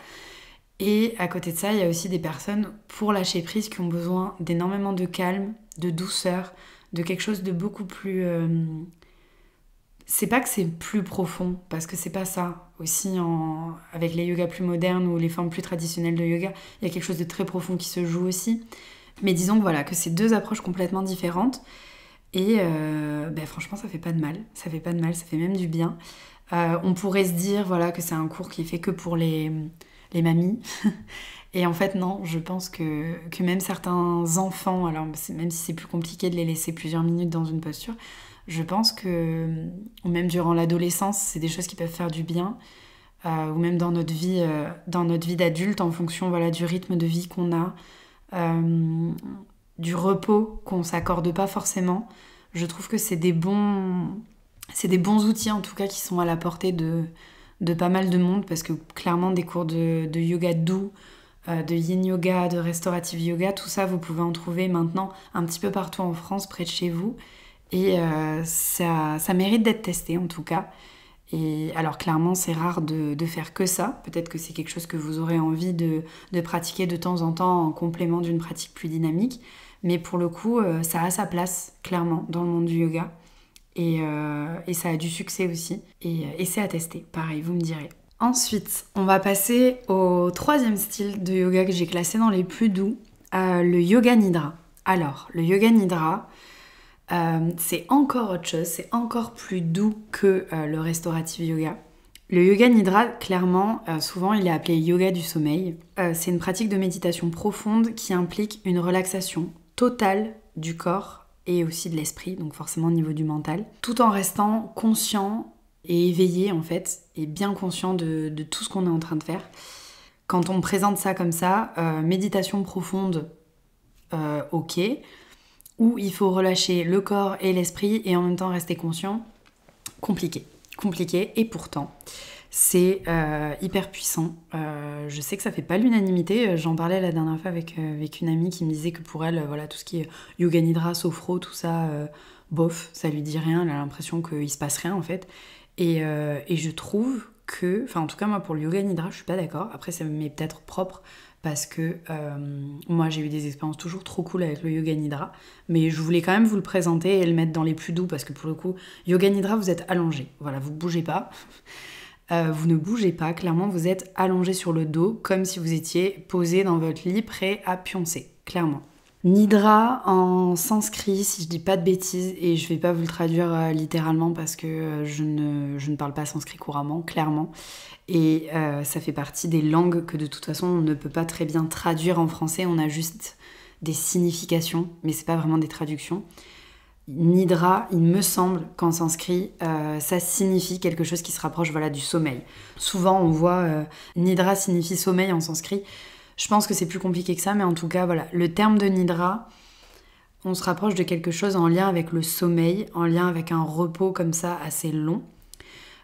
Et à côté de ça, il y a aussi des personnes pour lâcher prise qui ont besoin d'énormément de calme, de douceur, de quelque chose de beaucoup plus... C'est pas que c'est plus profond, parce que c'est pas ça. Aussi, avec les yogas plus modernes ou les formes plus traditionnelles de yoga, il y a quelque chose de très profond qui se joue aussi. Mais disons que c'est deux approches complètement différentes. Et franchement, ça fait pas de mal. Ça fait pas de mal, ça fait même du bien. On pourrait se dire que c'est un cours qui est fait que pour les mamies. Et en fait, non, je pense que même certains enfants, alors même si c'est plus compliqué de les laisser plusieurs minutes dans une posture, je pense que, ou même durant l'adolescence, c'est des choses qui peuvent faire du bien, ou même dans notre vie d'adulte, en fonction du rythme de vie qu'on a, du repos qu'on s'accorde pas forcément. Je trouve que c'est des bons outils en tout cas qui sont à la portée de pas mal de monde, parce que clairement des cours de yoga doux, de yin yoga, de restorative yoga, tout ça vous pouvez en trouver maintenant un petit peu partout en France, près de chez vous, et ça mérite d'être testé en tout cas. Et alors clairement c'est rare de faire que ça, peut-être que c'est quelque chose que vous aurez envie de pratiquer de temps en temps en complément d'une pratique plus dynamique, mais pour le coup ça a sa place clairement dans le monde du yoga. Et ça a du succès aussi. Et c'est à tester, pareil, vous me direz. Ensuite, on va passer au troisième style de yoga que j'ai classé dans les plus doux, le yoga nidra. Alors, le yoga nidra, c'est encore autre chose, c'est encore plus doux que le restorative yoga. Le yoga nidra, clairement, souvent il est appelé yoga du sommeil. C'est une pratique de méditation profonde qui implique une relaxation totale du corps et aussi de l'esprit, donc forcément au niveau du mental, tout en restant conscient et éveillé en fait, et bien conscient de tout ce qu'on est en train de faire. Quand on présente ça comme ça, méditation profonde, ok, où il faut relâcher le corps et l'esprit et en même temps rester conscient, compliqué, et pourtant c'est hyper puissant. Je sais que ça fait pas l'unanimité, j'en parlais la dernière fois avec une amie qui me disait que pour elle, tout ce qui est yoga nidra, sophro, tout ça, bof, ça lui dit rien, elle a l'impression qu'il se passe rien en fait. Et je trouve que, enfin en tout cas moi pour le yoga nidra, je suis pas d'accord. Après ça m'est peut-être propre parce que moi j'ai eu des expériences toujours trop cool avec le yoga nidra, mais je voulais quand même vous le présenter et le mettre dans les plus doux parce que pour le coup, yoga nidra, vous êtes allongé, voilà, vous bougez pas. Vous ne bougez pas, clairement vous êtes allongé sur le dos comme si vous étiez posé dans votre lit prêt à pioncer, clairement. Nidra en sanskrit, si je dis pas de bêtises, et je vais pas vous le traduire littéralement parce que je ne parle pas sanskrit couramment, clairement, et ça fait partie des langues que de toute façon on ne peut pas très bien traduire en français, on a juste des significations, mais c'est pas vraiment des traductions. Nidra, il me semble qu'en sanskrit, ça signifie quelque chose qui se rapproche du sommeil. Souvent, on voit Nidra signifie sommeil en sanskrit. Je pense que c'est plus compliqué que ça, mais en tout cas, le terme de Nidra, on se rapproche de quelque chose en lien avec le sommeil, en lien avec un repos comme ça assez long.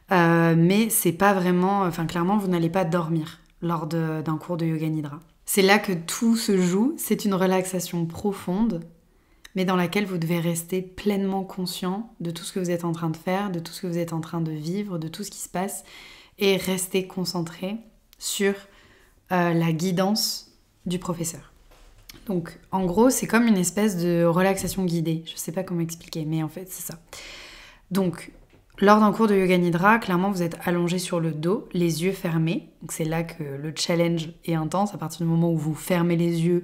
Mais c'est pas vraiment... clairement, vous n'allez pas dormir lors d'un cours de yoga Nidra. C'est là que tout se joue, c'est une relaxation profonde, mais dans laquelle vous devez rester pleinement conscient de tout ce que vous êtes en train de faire, de tout ce que vous êtes en train de vivre, de tout ce qui se passe, et rester concentré sur la guidance du professeur. Donc en gros, c'est comme une espèce de relaxation guidée. Je sais pas comment expliquer, mais en fait, c'est ça. Donc, lors d'un cours de Yoga Nidra, clairement, vous êtes allongé sur le dos, les yeux fermés. Donc c'est là que le challenge est intense. À partir du moment où vous fermez les yeux,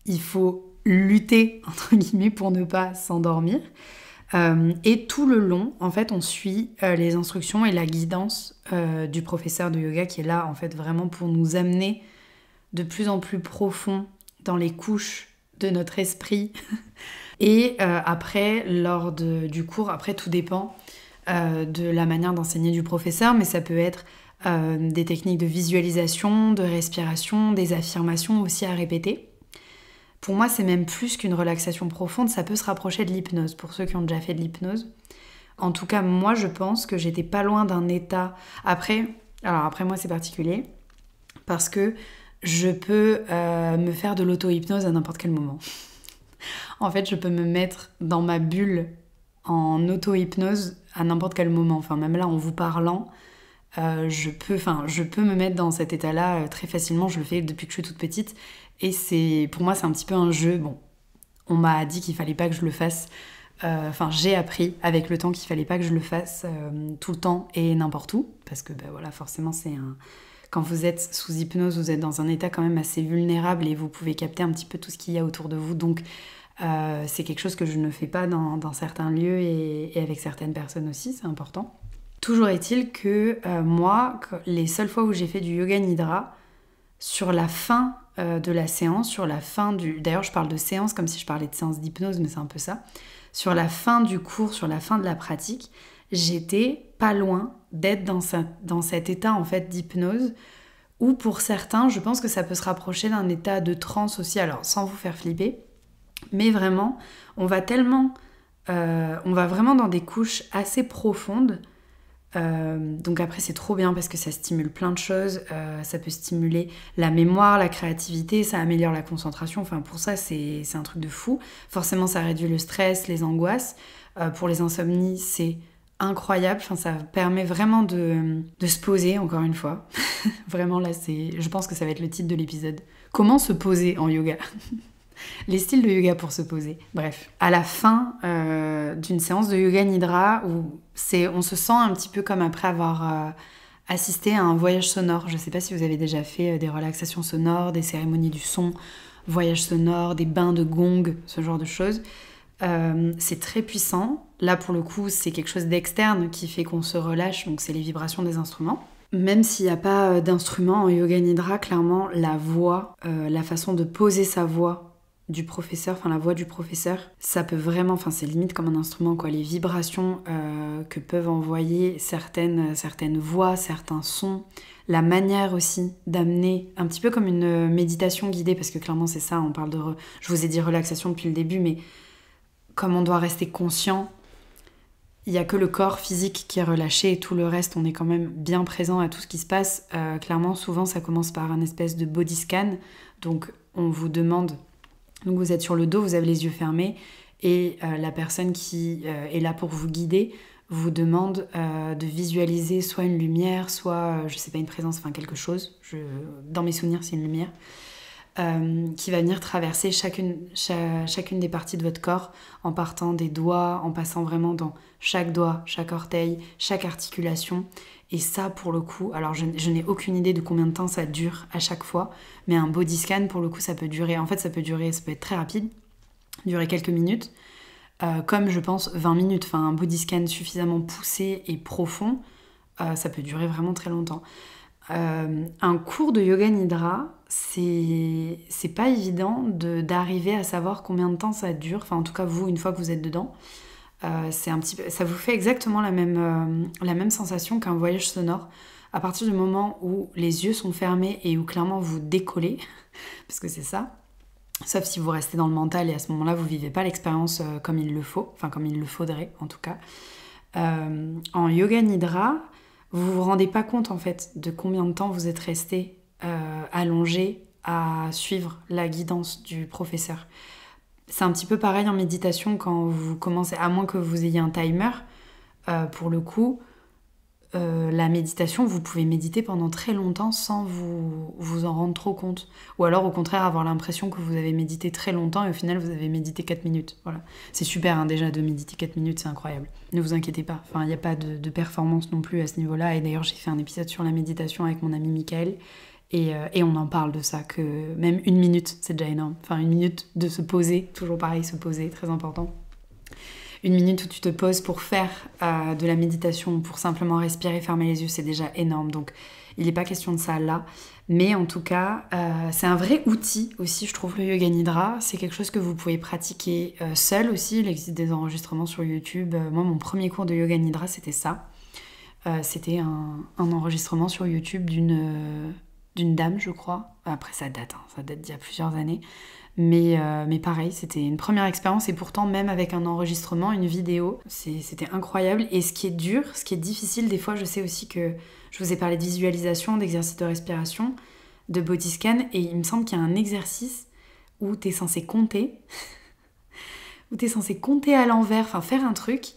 il faut lutter, entre guillemets, pour ne pas s'endormir. Et tout le long, en fait, on suit les instructions et la guidance du professeur de yoga qui est là, en fait, vraiment pour nous amener de plus en plus profond dans les couches de notre esprit. Et après, lors du cours, après, tout dépend de la manière d'enseigner du professeur, mais ça peut être des techniques de visualisation, de respiration, des affirmations aussi à répéter. Pour moi, c'est même plus qu'une relaxation profonde, ça peut se rapprocher de l'hypnose, pour ceux qui ont déjà fait de l'hypnose. En tout cas, moi, je pense que j'étais pas loin d'un état... Après, moi, c'est particulier, parce que je peux me faire de l'auto-hypnose à n'importe quel moment. En fait, je peux me mettre dans ma bulle en auto-hypnose à n'importe quel moment. Enfin, même là, en vous parlant, je peux me mettre dans cet état-là très facilement. Je le fais depuis que je suis toute petite. Et pour moi, c'est un petit peu un jeu. Bon, on m'a dit qu'il fallait pas que je le fasse. J'ai appris avec le temps qu'il fallait pas que je le fasse tout le temps et n'importe où. Parce que, voilà, forcément, quand vous êtes sous hypnose, vous êtes dans un état quand même assez vulnérable et vous pouvez capter un petit peu tout ce qu'il y a autour de vous. Donc, c'est quelque chose que je ne fais pas dans certains lieux et avec certaines personnes aussi, c'est important. Toujours est-il que moi, les seules fois où j'ai fait du yoga nidra, sur la fin de la séance, sur la fin du... D'ailleurs, je parle de séance comme si je parlais de séance d'hypnose, mais c'est un peu ça. Sur la fin du cours, sur la fin de la pratique, j'étais pas loin d'être dans cet état en fait d'hypnose où pour certains, je pense que ça peut se rapprocher d'un état de transe aussi, alors sans vous faire flipper, mais vraiment, on va vraiment dans des couches assez profondes. Donc après, c'est trop bien parce que ça stimule plein de choses. Ça peut stimuler la mémoire, la créativité, ça améliore la concentration. Enfin, pour ça, c'est un truc de fou. Forcément, ça réduit le stress, les angoisses. Pour les insomnies, c'est incroyable. Enfin, ça permet vraiment de se poser, encore une fois. Vraiment, là, je pense que ça va être le titre de l'épisode. Comment se poser en yoga? Les styles de yoga pour se poser. Bref, à la fin d'une séance de yoga nidra, où on se sent un petit peu comme après avoir assisté à un voyage sonore. Je ne sais pas si vous avez déjà fait des relaxations sonores, des cérémonies du son, voyages sonores, des bains de gong, ce genre de choses. C'est très puissant. Là, pour le coup, c'est quelque chose d'externe qui fait qu'on se relâche, donc c'est les vibrations des instruments. Même s'il n'y a pas d'instrument en yoga nidra, clairement, la voix, la façon de poser sa voix du professeur, la voix du professeur, ça peut vraiment, c'est limite comme un instrument, quoi. Les vibrations que peuvent envoyer certaines voix, certains sons, la manière aussi d'amener, un petit peu comme une méditation guidée, parce que clairement c'est ça, je vous ai dit relaxation depuis le début, mais comme on doit rester conscient, il n'y a que le corps physique qui est relâché et tout le reste, on est quand même bien présent à tout ce qui se passe. Clairement, souvent, ça commence par un espèce de body scan. Donc, on vous demande... Donc, vous êtes sur le dos, vous avez les yeux fermés et la personne qui est là pour vous guider vous demande de visualiser soit une lumière, soit, je sais pas, une présence, quelque chose. Dans mes souvenirs, c'est une lumière. Qui va venir traverser chacune des parties de votre corps en partant des doigts, en passant vraiment dans chaque doigt, chaque orteil, chaque articulation. Et ça, pour le coup, alors je n'ai aucune idée de combien de temps ça dure à chaque fois, mais un body scan, pour le coup, ça peut être très rapide, durer quelques minutes, comme je pense 20 minutes. Un body scan suffisamment poussé et profond, ça peut durer vraiment très longtemps. Un cours de yoga nidra, c'est pas évident d'arriver à savoir combien de temps ça dure. En tout cas, vous, une fois que vous êtes dedans, ça vous fait exactement la même sensation qu'un voyage sonore. À partir du moment où les yeux sont fermés et où clairement vous décollez, parce que c'est ça, sauf si vous restez dans le mental et à ce moment-là, vous vivez pas l'expérience comme il le faut, comme il le faudrait en tout cas. En yoga nidra, vous vous rendez pas compte en fait de combien de temps vous êtes resté allongé à suivre la guidance du professeur. C'est un petit peu pareil en méditation quand vous commencez, à moins que vous ayez un timer, pour le coup, la méditation, vous pouvez méditer pendant très longtemps sans vous en rendre trop compte. Ou alors au contraire avoir l'impression que vous avez médité très longtemps et au final vous avez médité 4 minutes. Voilà. C'est super déjà de méditer 4 minutes, c'est incroyable. Ne vous inquiétez pas, il n'y a pas de performance non plus à ce niveau-là. Et d'ailleurs j'ai fait un épisode sur la méditation avec mon ami Michael et on en parle de ça, que même 1 minute c'est déjà énorme. 1 minute de se poser, toujours pareil, se poser, très important. 1 minute où tu te poses pour faire de la méditation, pour simplement respirer, fermer les yeux, c'est déjà énorme. Donc, il n'est pas question de ça là. Mais en tout cas, c'est un vrai outil aussi, je trouve, le Yoga Nidra. C'est quelque chose que vous pouvez pratiquer seul aussi. Il existe des enregistrements sur YouTube. Moi, mon premier cours de Yoga Nidra, c'était ça. C'était un enregistrement sur YouTube d'une dame, je crois. Après, ça date d'il y a plusieurs années. Mais pareil, c'était une première expérience et pourtant même avec un enregistrement, une vidéo, c'était incroyable. Et ce qui est dur, ce qui est difficile, des fois je sais aussi que je vous ai parlé de visualisation, d'exercice de respiration, de body scan, et il me semble qu'il y a un exercice où t'es censé compter, à l'envers, faire un truc.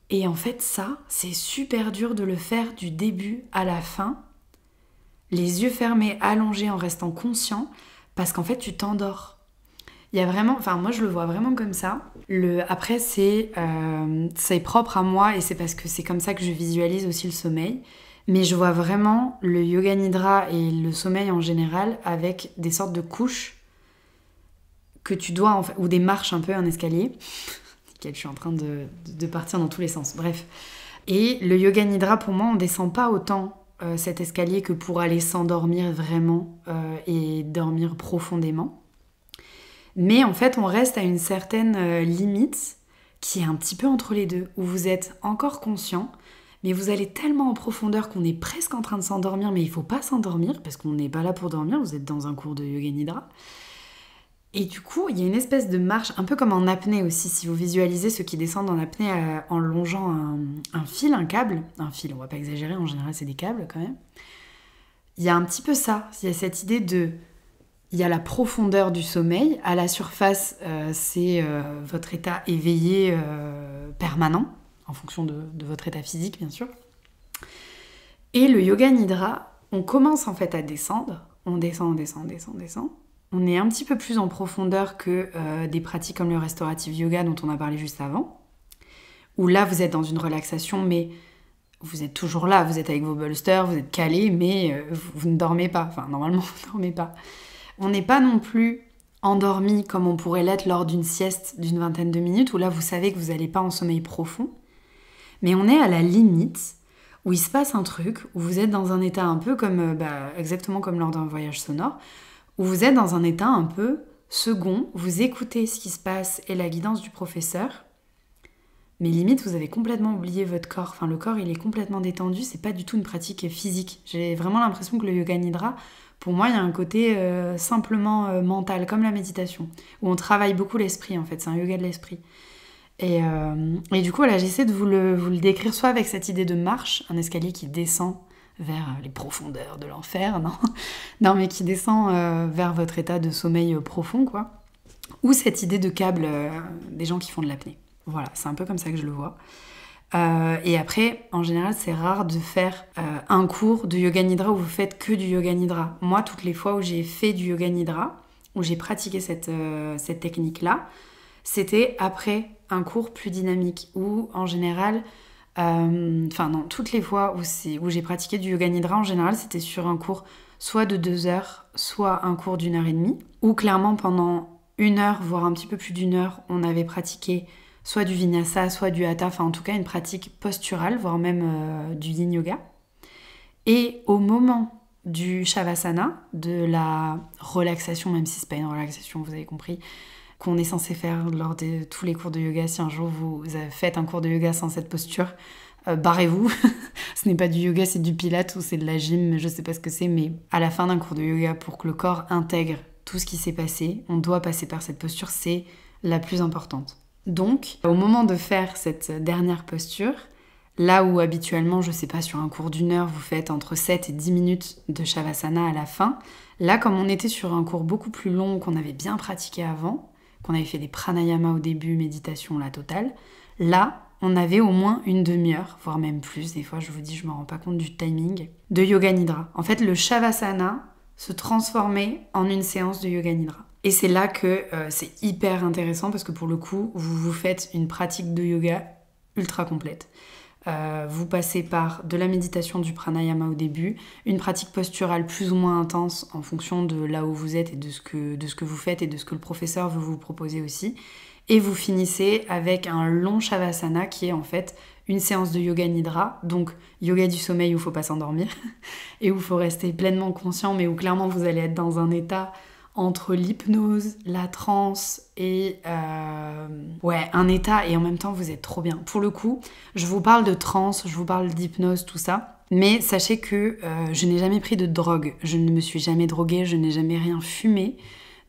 Et en fait ça, c'est super dur de le faire du début à la fin, les yeux fermés, allongés en restant conscient, parce qu'en fait tu t'endors. Il y a vraiment, moi je le vois vraiment comme ça. Après c'est propre à moi et c'est parce que c'est comme ça que je visualise aussi le sommeil. Mais je vois vraiment le Yoga Nidra et le sommeil en général avec des sortes de couches que tu dois, ou des marches un peu, un escalier. Je suis en train de partir dans tous les sens, bref. Et le Yoga Nidra, pour moi, on descend pas autant cet escalier que pour aller s'endormir vraiment et dormir profondément. Mais en fait, on reste à une certaine limite qui est un petit peu entre les deux, où vous êtes encore conscient, mais vous allez tellement en profondeur qu'on est presque en train de s'endormir, mais il ne faut pas s'endormir, parce qu'on n'est pas là pour dormir, vous êtes dans un cours de Yoga Nidra. Et du coup, il y a une espèce de marche, un peu comme en apnée aussi, si vous visualisez ceux qui descendent en apnée en longeant un fil, un câble. Un fil, on va pas exagérer, en général c'est des câbles quand même. Il y a un petit peu ça, il y a cette idée de... Il y a la profondeur du sommeil. À la surface, c'est votre état éveillé permanent, en fonction de votre état physique, bien sûr. Et le Yoga Nidra, on commence en fait à descendre. On descend. On est un petit peu plus en profondeur que des pratiques comme le Restorative Yoga dont on a parlé juste avant. Où là, vous êtes dans une relaxation, mais vous êtes toujours là. Vous êtes avec vos bolsters, vous êtes calés, mais vous ne dormez pas. Normalement, vous ne dormez pas. On n'est pas non plus endormi comme on pourrait l'être lors d'une sieste d'une 20aine de minutes, où là vous savez que vous n'allez pas en sommeil profond. Mais on est à la limite où il se passe un truc, où vous êtes dans un état un peu comme, exactement comme lors d'un voyage sonore, où vous êtes dans un état un peu second, vous écoutez ce qui se passe et la guidance du professeur, mais limite vous avez complètement oublié votre corps. Le corps il est complètement détendu, c'est pas du tout une pratique physique. J'ai vraiment l'impression que le Yoga Nidra, pour moi, il y a un côté simplement mental, comme la méditation, où on travaille beaucoup l'esprit, en fait. C'est un yoga de l'esprit. Et du coup, j'essaie de vous le décrire soit avec cette idée de marche, un escalier qui descend vers les profondeurs de l'enfer, non, mais qui descend vers votre état de sommeil profond, quoi. Ou cette idée de câble des gens qui font de l'apnée. Voilà, c'est un peu comme ça que je le vois. Et après, en général, c'est rare de faire un cours de Yoga Nidra où vous faites que du Yoga Nidra. Moi, toutes les fois où j'ai fait du Yoga Nidra, où j'ai pratiqué cette technique-là, c'était après un cours plus dynamique, où en général, toutes les fois où j'ai pratiqué du Yoga Nidra, en général, c'était sur un cours soit de 2 heures, soit un cours d'1 heure et demie, où clairement pendant 1 heure, voire un petit peu plus d'1 heure, on avait pratiqué soit du vinyasa, soit du hatha, en tout cas une pratique posturale, voire même du yin yoga. Et au moment du shavasana, de la relaxation, même si c'est pas une relaxation, vous avez compris, qu'on est censé faire lors de tous les cours de yoga, si un jour vous faites un cours de yoga sans cette posture, barrez-vous. Ce n'est pas du yoga, c'est du pilates ou c'est de la gym, je sais pas ce que c'est, mais à la fin d'un cours de yoga, pour que le corps intègre tout ce qui s'est passé, on doit passer par cette posture, c'est la plus importante. Donc, au moment de faire cette dernière posture, là où habituellement, je sais pas, sur un cours d'1 heure, vous faites entre 7 et 10 minutes de Shavasana à la fin, là, comme on était sur un cours beaucoup plus long, qu'on avait bien pratiqué avant, qu'on avait fait des pranayama au début, méditation, la totale, là, on avait au moins une demi-heure, voire même plus, des fois je vous dis, je me rends pas compte du timing, de Yoga Nidra. En fait, le Shavasana se transformait en une séance de Yoga Nidra. Et c'est là que c'est hyper intéressant parce que pour le coup, vous faites une pratique de yoga ultra complète. Vous passez par de la méditation, du pranayama au début, une pratique posturale plus ou moins intense en fonction de là où vous êtes et de ce que vous faites et de ce que le professeur veut vous proposer aussi. Et vous finissez avec un long Shavasana qui est en fait une séance de Yoga Nidra, donc yoga du sommeil où il ne faut pas s'endormir et où il faut rester pleinement conscient, mais où clairement vous allez être dans un état entre l'hypnose, la transe et un état, et en même temps vous êtes trop bien. Pour le coup, je vous parle de transe, je vous parle d'hypnose, tout ça, mais sachez que je n'ai jamais pris de drogue, je ne me suis jamais droguée, je n'ai jamais rien fumé.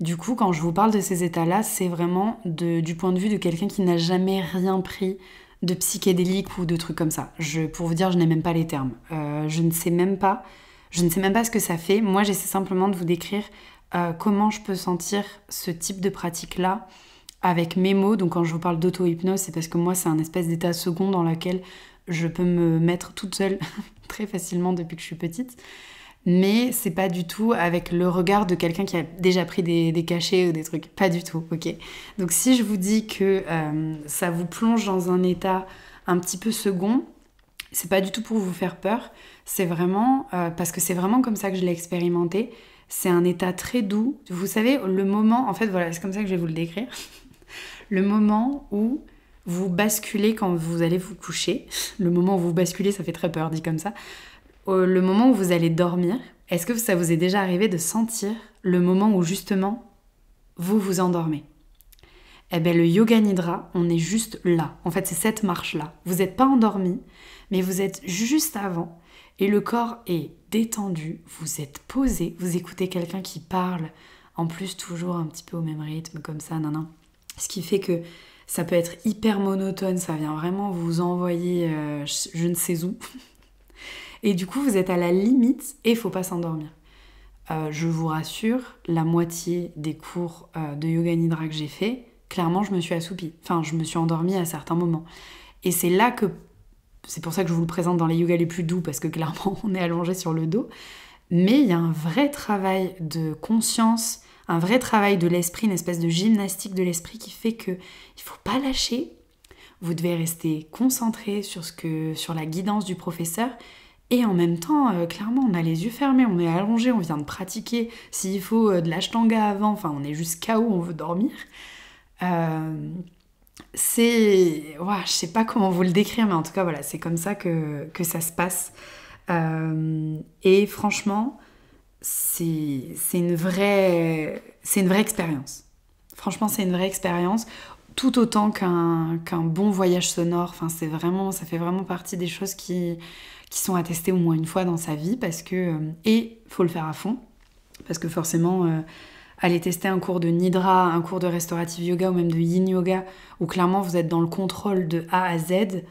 Du coup, quand je vous parle de ces états-là, c'est vraiment du point de vue de quelqu'un qui n'a jamais rien pris de psychédélique ou de trucs comme ça. Pour vous dire, je n'ai même pas les termes. Je ne sais même pas ce que ça fait. Moi, j'essaie simplement de vous décrire comment je peux sentir ce type de pratique-là avec mes mots. Donc quand je vous parle d'auto-hypnose, c'est parce que moi, c'est un espèce d'état second dans lequel je peux me mettre toute seule très facilement depuis que je suis petite. Mais c'est pas du tout avec le regard de quelqu'un qui a déjà pris des cachets ou des trucs. Pas du tout, ok ? Donc si je vous dis que ça vous plonge dans un état un petit peu second, c'est pas du tout pour vous faire peur. C'est vraiment parce que c'est vraiment comme ça que je l'ai expérimenté. C'est un état très doux. Vous savez, le moment, en fait, voilà, c'est comme ça que je vais vous le décrire. Le moment où vous basculez quand vous allez vous coucher. Le moment où vous basculez, ça fait très peur, dit comme ça. Le moment où vous allez dormir, est-ce que ça vous est déjà arrivé de sentir le moment où justement vous vous endormez ? Eh bien, le Yoga Nidra, on est juste là. En fait, c'est cette marche-là. Vous n'êtes pas endormi, mais vous êtes juste avant. Et le corps est détendu, vous êtes posé, vous écoutez quelqu'un qui parle, en plus toujours un petit peu au même rythme, comme ça, nan. Ce qui fait que ça peut être hyper monotone, ça vient vraiment vous envoyer je ne sais où. Et du coup, vous êtes à la limite et il ne faut pas s'endormir. Je vous rassure, la moitié des cours de Yoga Nidra que j'ai fait, clairement, je me suis assoupie. Enfin, je me suis endormie à certains moments. Et c'est là que... C'est pour ça que je vous le présente dans les yogas les plus doux, parce que clairement, on est allongé sur le dos. Mais il y a un vrai travail de conscience, un vrai travail de l'esprit, une espèce de gymnastique de l'esprit qui fait qu'il ne faut pas lâcher. Vous devez rester concentré sur la guidance du professeur. Et en même temps, clairement, on a les yeux fermés, on est allongé, on vient de pratiquer. S'il faut de l'ashtanga avant, enfin, on est juste KO, on veut dormir. Je sais pas comment vous le décrire, mais en tout cas, voilà, c'est comme ça que ça se passe. Et franchement, c'est une vraie expérience. Franchement, c'est une vraie expérience, tout autant qu'un bon voyage sonore. Enfin, ça fait vraiment partie des choses qui sont à tester au moins une fois dans sa vie, parce que... et il faut le faire à fond, parce que forcément... aller tester un cours de Nidra, un cours de Restorative Yoga ou même de Yin Yoga, où clairement vous êtes dans le contrôle de A à Z,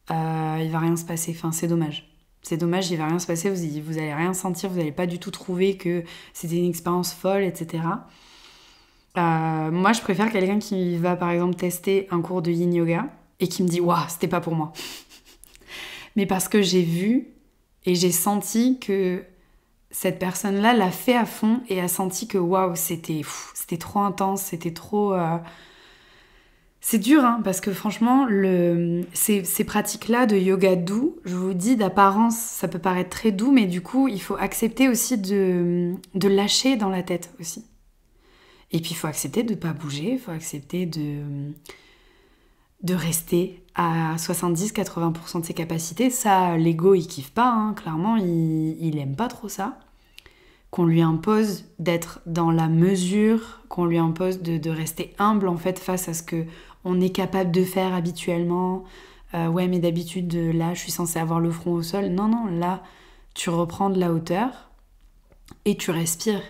il va rien se passer. Enfin, c'est dommage. C'est dommage, il va rien se passer, vous allez rien sentir, vous n'allez pas du tout trouver que c'était une expérience folle, etc. Moi, je préfère quelqu'un qui va par exemple tester un cours de Yin Yoga et qui me dit « Waouh, c'était pas pour moi ». Mais parce que j'ai vu et j'ai senti que cette personne-là l'a fait à fond et a senti que waouh, c'était trop intense, c'était trop... C'est dur, hein, parce que franchement, ces pratiques-là de yoga doux, je vous dis, d'apparence, ça peut paraître très doux, mais du coup, il faut accepter aussi de lâcher dans la tête aussi. Et puis, il faut accepter de ne pas bouger, il faut accepter de rester à 70-80% de ses capacités. Ça, l'ego, il kiffe pas, hein, clairement, il aime pas trop ça. Qu'on lui impose d'être dans la mesure, qu'on lui impose de rester humble en fait face à ce qu'on est capable de faire habituellement. Ouais, mais d'habitude, là, je suis censée avoir le front au sol. Non, là, tu reprends de la hauteur et tu respires.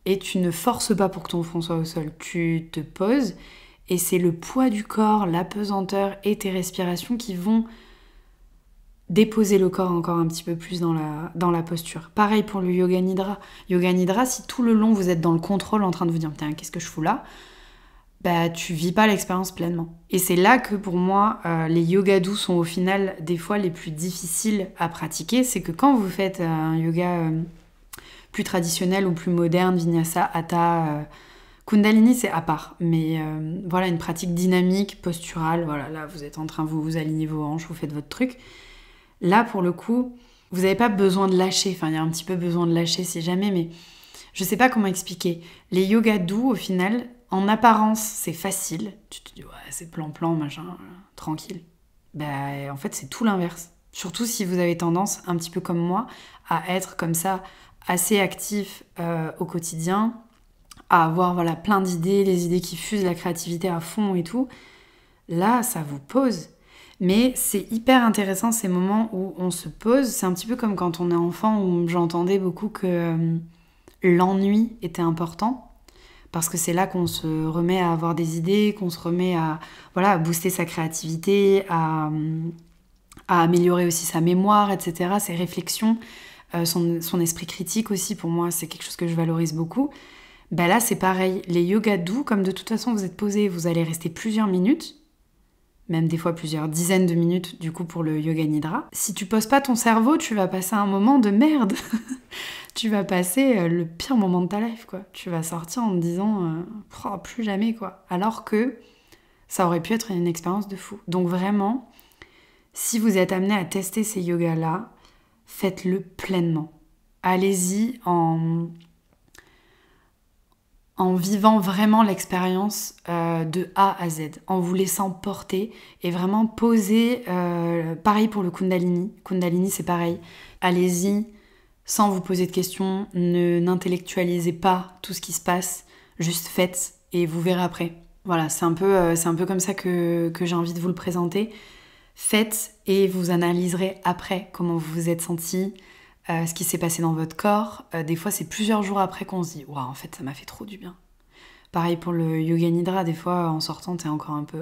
Et tu ne forces pas pour que ton front soit au sol. Tu te poses et c'est le poids du corps, la pesanteur et tes respirations qui vont déposer le corps encore un petit peu plus dans la posture. Pareil pour le Yoga Nidra. Yoga Nidra, si tout le long vous êtes dans le contrôle en train de vous dire « Putain, qu'est-ce que je fous là ?» bah tu vis pas l'expérience pleinement. Et c'est là que pour moi, les yoga doux sont au final des fois les plus difficiles à pratiquer. C'est que quand vous faites un yoga plus traditionnel ou plus moderne, Vinyasa, Hatha, Kundalini c'est à part. Mais voilà, une pratique dynamique, posturale, voilà, là vous êtes en train, vous alignez vos hanches, vous faites votre truc. Là pour le coup, vous n'avez pas besoin de lâcher, enfin il y a un petit peu besoin de lâcher si jamais, mais je sais pas comment expliquer. Les yogas doux au final, en apparence, c'est facile. Tu te dis, ouais, c'est plan-plan, machin, tranquille. Bah, en fait, c'est tout l'inverse. Surtout si vous avez tendance, un petit peu comme moi, à être comme ça, assez actif au quotidien, à avoir voilà, plein d'idées, les idées qui fusent, la créativité à fond et tout. Là, ça vous pose. Mais c'est hyper intéressant ces moments où on se pose. C'est un petit peu comme quand on est enfant, où j'entendais beaucoup que l'ennui était important. Parce que c'est là qu'on se remet à avoir des idées, qu'on se remet à, voilà, à booster sa créativité, à améliorer aussi sa mémoire, etc., ses réflexions, son esprit critique aussi, pour moi, c'est quelque chose que je valorise beaucoup. Ben là, c'est pareil. Les yogas doux, comme de toute façon, vous êtes posé, vous allez rester plusieurs minutes, même des fois plusieurs dizaines de minutes, du coup, pour le yoga nidra. Si tu poses pas ton cerveau, tu vas passer un moment de merde. Tu vas passer le pire moment de ta life, quoi. Tu vas sortir en te disant plus jamais, quoi. Alors que ça aurait pu être une expérience de fou. Donc vraiment, si vous êtes amené à tester ces yogas-là, faites-le pleinement. Allez-y en vivant vraiment l'expérience de A à Z, en vous laissant porter et vraiment poser. Pareil pour le Kundalini. Kundalini, c'est pareil. Allez-y sans vous poser de questions, n'intellectualisez pas tout ce qui se passe, juste faites et vous verrez après. Voilà, c'est un peu comme ça que j'ai envie de vous le présenter. Faites et vous analyserez après comment vous vous êtes senti, ce qui s'est passé dans votre corps. Des fois, c'est plusieurs jours après qu'on se dit « Waouh, en fait, ça m'a fait trop du bien ». Pareil pour le yoga nidra, des fois, en sortant, t'es encore un peu...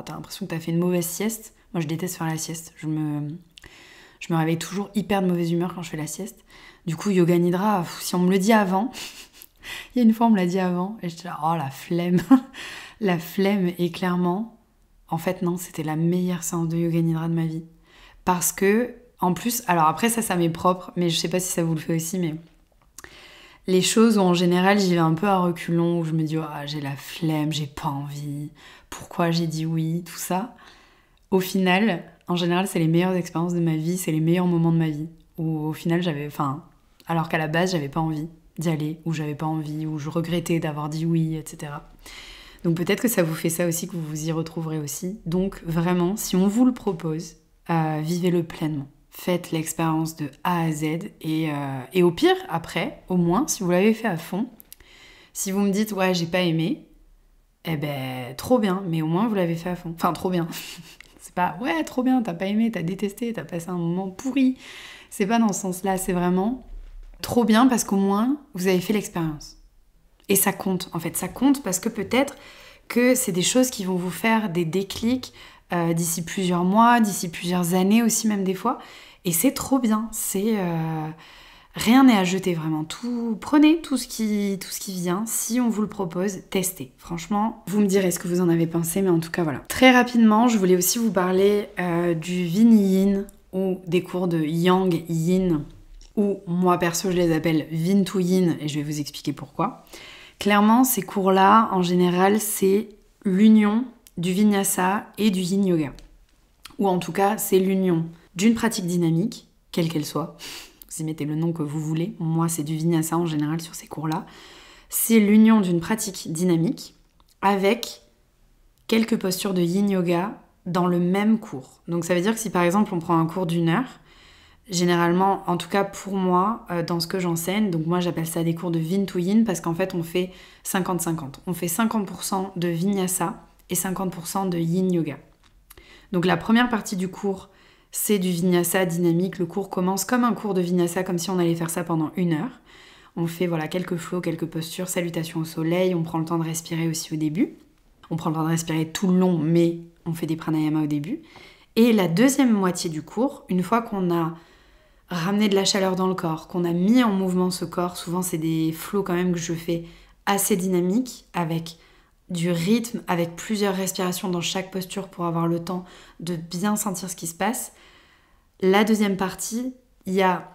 t'as l'impression que t'as fait une mauvaise sieste. Moi, je déteste faire la sieste. Je me réveille toujours hyper de mauvaise humeur quand je fais la sieste. Du coup, yoga nidra, si on me le dit avant, il y a une fois on me l'a dit avant, et j'étais là, oh la flemme, la flemme, et clairement, en fait non, c'était la meilleure séance de yoga nidra de ma vie. Parce que, en plus, alors après ça m'est propre, mais je sais pas si ça vous le fait aussi, mais les choses où en général j'y vais un peu à reculons, où je me dis, oh, j'ai la flemme, j'ai pas envie, pourquoi j'ai dit oui, tout ça. Au final, en général, c'est les meilleures expériences de ma vie, c'est les meilleurs moments de ma vie. Où au final, alors qu'à la base, j'avais pas envie d'y aller, ou j'avais pas envie, ou je regrettais d'avoir dit oui, etc. Donc peut-être que ça vous fait ça aussi, que vous vous y retrouverez aussi. Donc vraiment, si on vous le propose, vivez-le pleinement. Faites l'expérience de A à Z, et au pire, après, au moins, si vous l'avez fait à fond, si vous me dites « ouais, j'ai pas aimé », eh ben, trop bien, mais au moins vous l'avez fait à fond. Enfin, trop bien. C'est pas « ouais, trop bien, t'as pas aimé, t'as détesté, t'as passé un moment pourri ». C'est pas dans ce sens-là, c'est vraiment trop bien parce qu'au moins, vous avez fait l'expérience. Et ça compte, en fait. Ça compte parce que peut-être que c'est des choses qui vont vous faire des déclics d'ici plusieurs mois, d'ici plusieurs années aussi même des fois. Et c'est trop bien. Rien n'est à jeter vraiment. Prenez tout ce qui vient. Si on vous le propose, testez. Franchement, vous me direz ce que vous en avez pensé, mais en tout cas voilà. Très rapidement, je voulais aussi vous parler du Yin Yin ou des cours de Yang Yin, ou moi perso je les appelle Yin to Yin, et je vais vous expliquer pourquoi. Clairement, ces cours-là, en général, c'est l'union du Vinyasa et du Yin Yoga. Ou en tout cas, c'est l'union d'une pratique dynamique, quelle qu'elle soit. Vous y mettez le nom que vous voulez. Moi, c'est du Vinyasa en général sur ces cours-là. C'est l'union d'une pratique dynamique avec quelques postures de Yin Yoga dans le même cours. Donc ça veut dire que si par exemple on prend un cours d'1 heure, généralement, en tout cas pour moi, dans ce que j'enseigne, donc moi j'appelle ça des cours de Yin to Yin parce qu'en fait on fait 50-50. On fait 50% de Vinyasa et 50% de Yin Yoga. Donc la première partie du cours, c'est du Vinyasa dynamique. Le cours commence comme un cours de Vinyasa, comme si on allait faire ça pendant 1 heure. On fait quelques flows, quelques postures, salutations au soleil, on prend le temps de respirer aussi au début. On prend le temps de respirer tout le long, mais on fait des pranayamas au début. Et la deuxième moitié du cours, une fois qu'on a ramené de la chaleur dans le corps, qu'on a mis en mouvement ce corps, souvent c'est des flows quand même que je fais assez dynamiques, avec du rythme avec plusieurs respirations dans chaque posture pour avoir le temps de bien sentir ce qui se passe. La deuxième partie, il y a...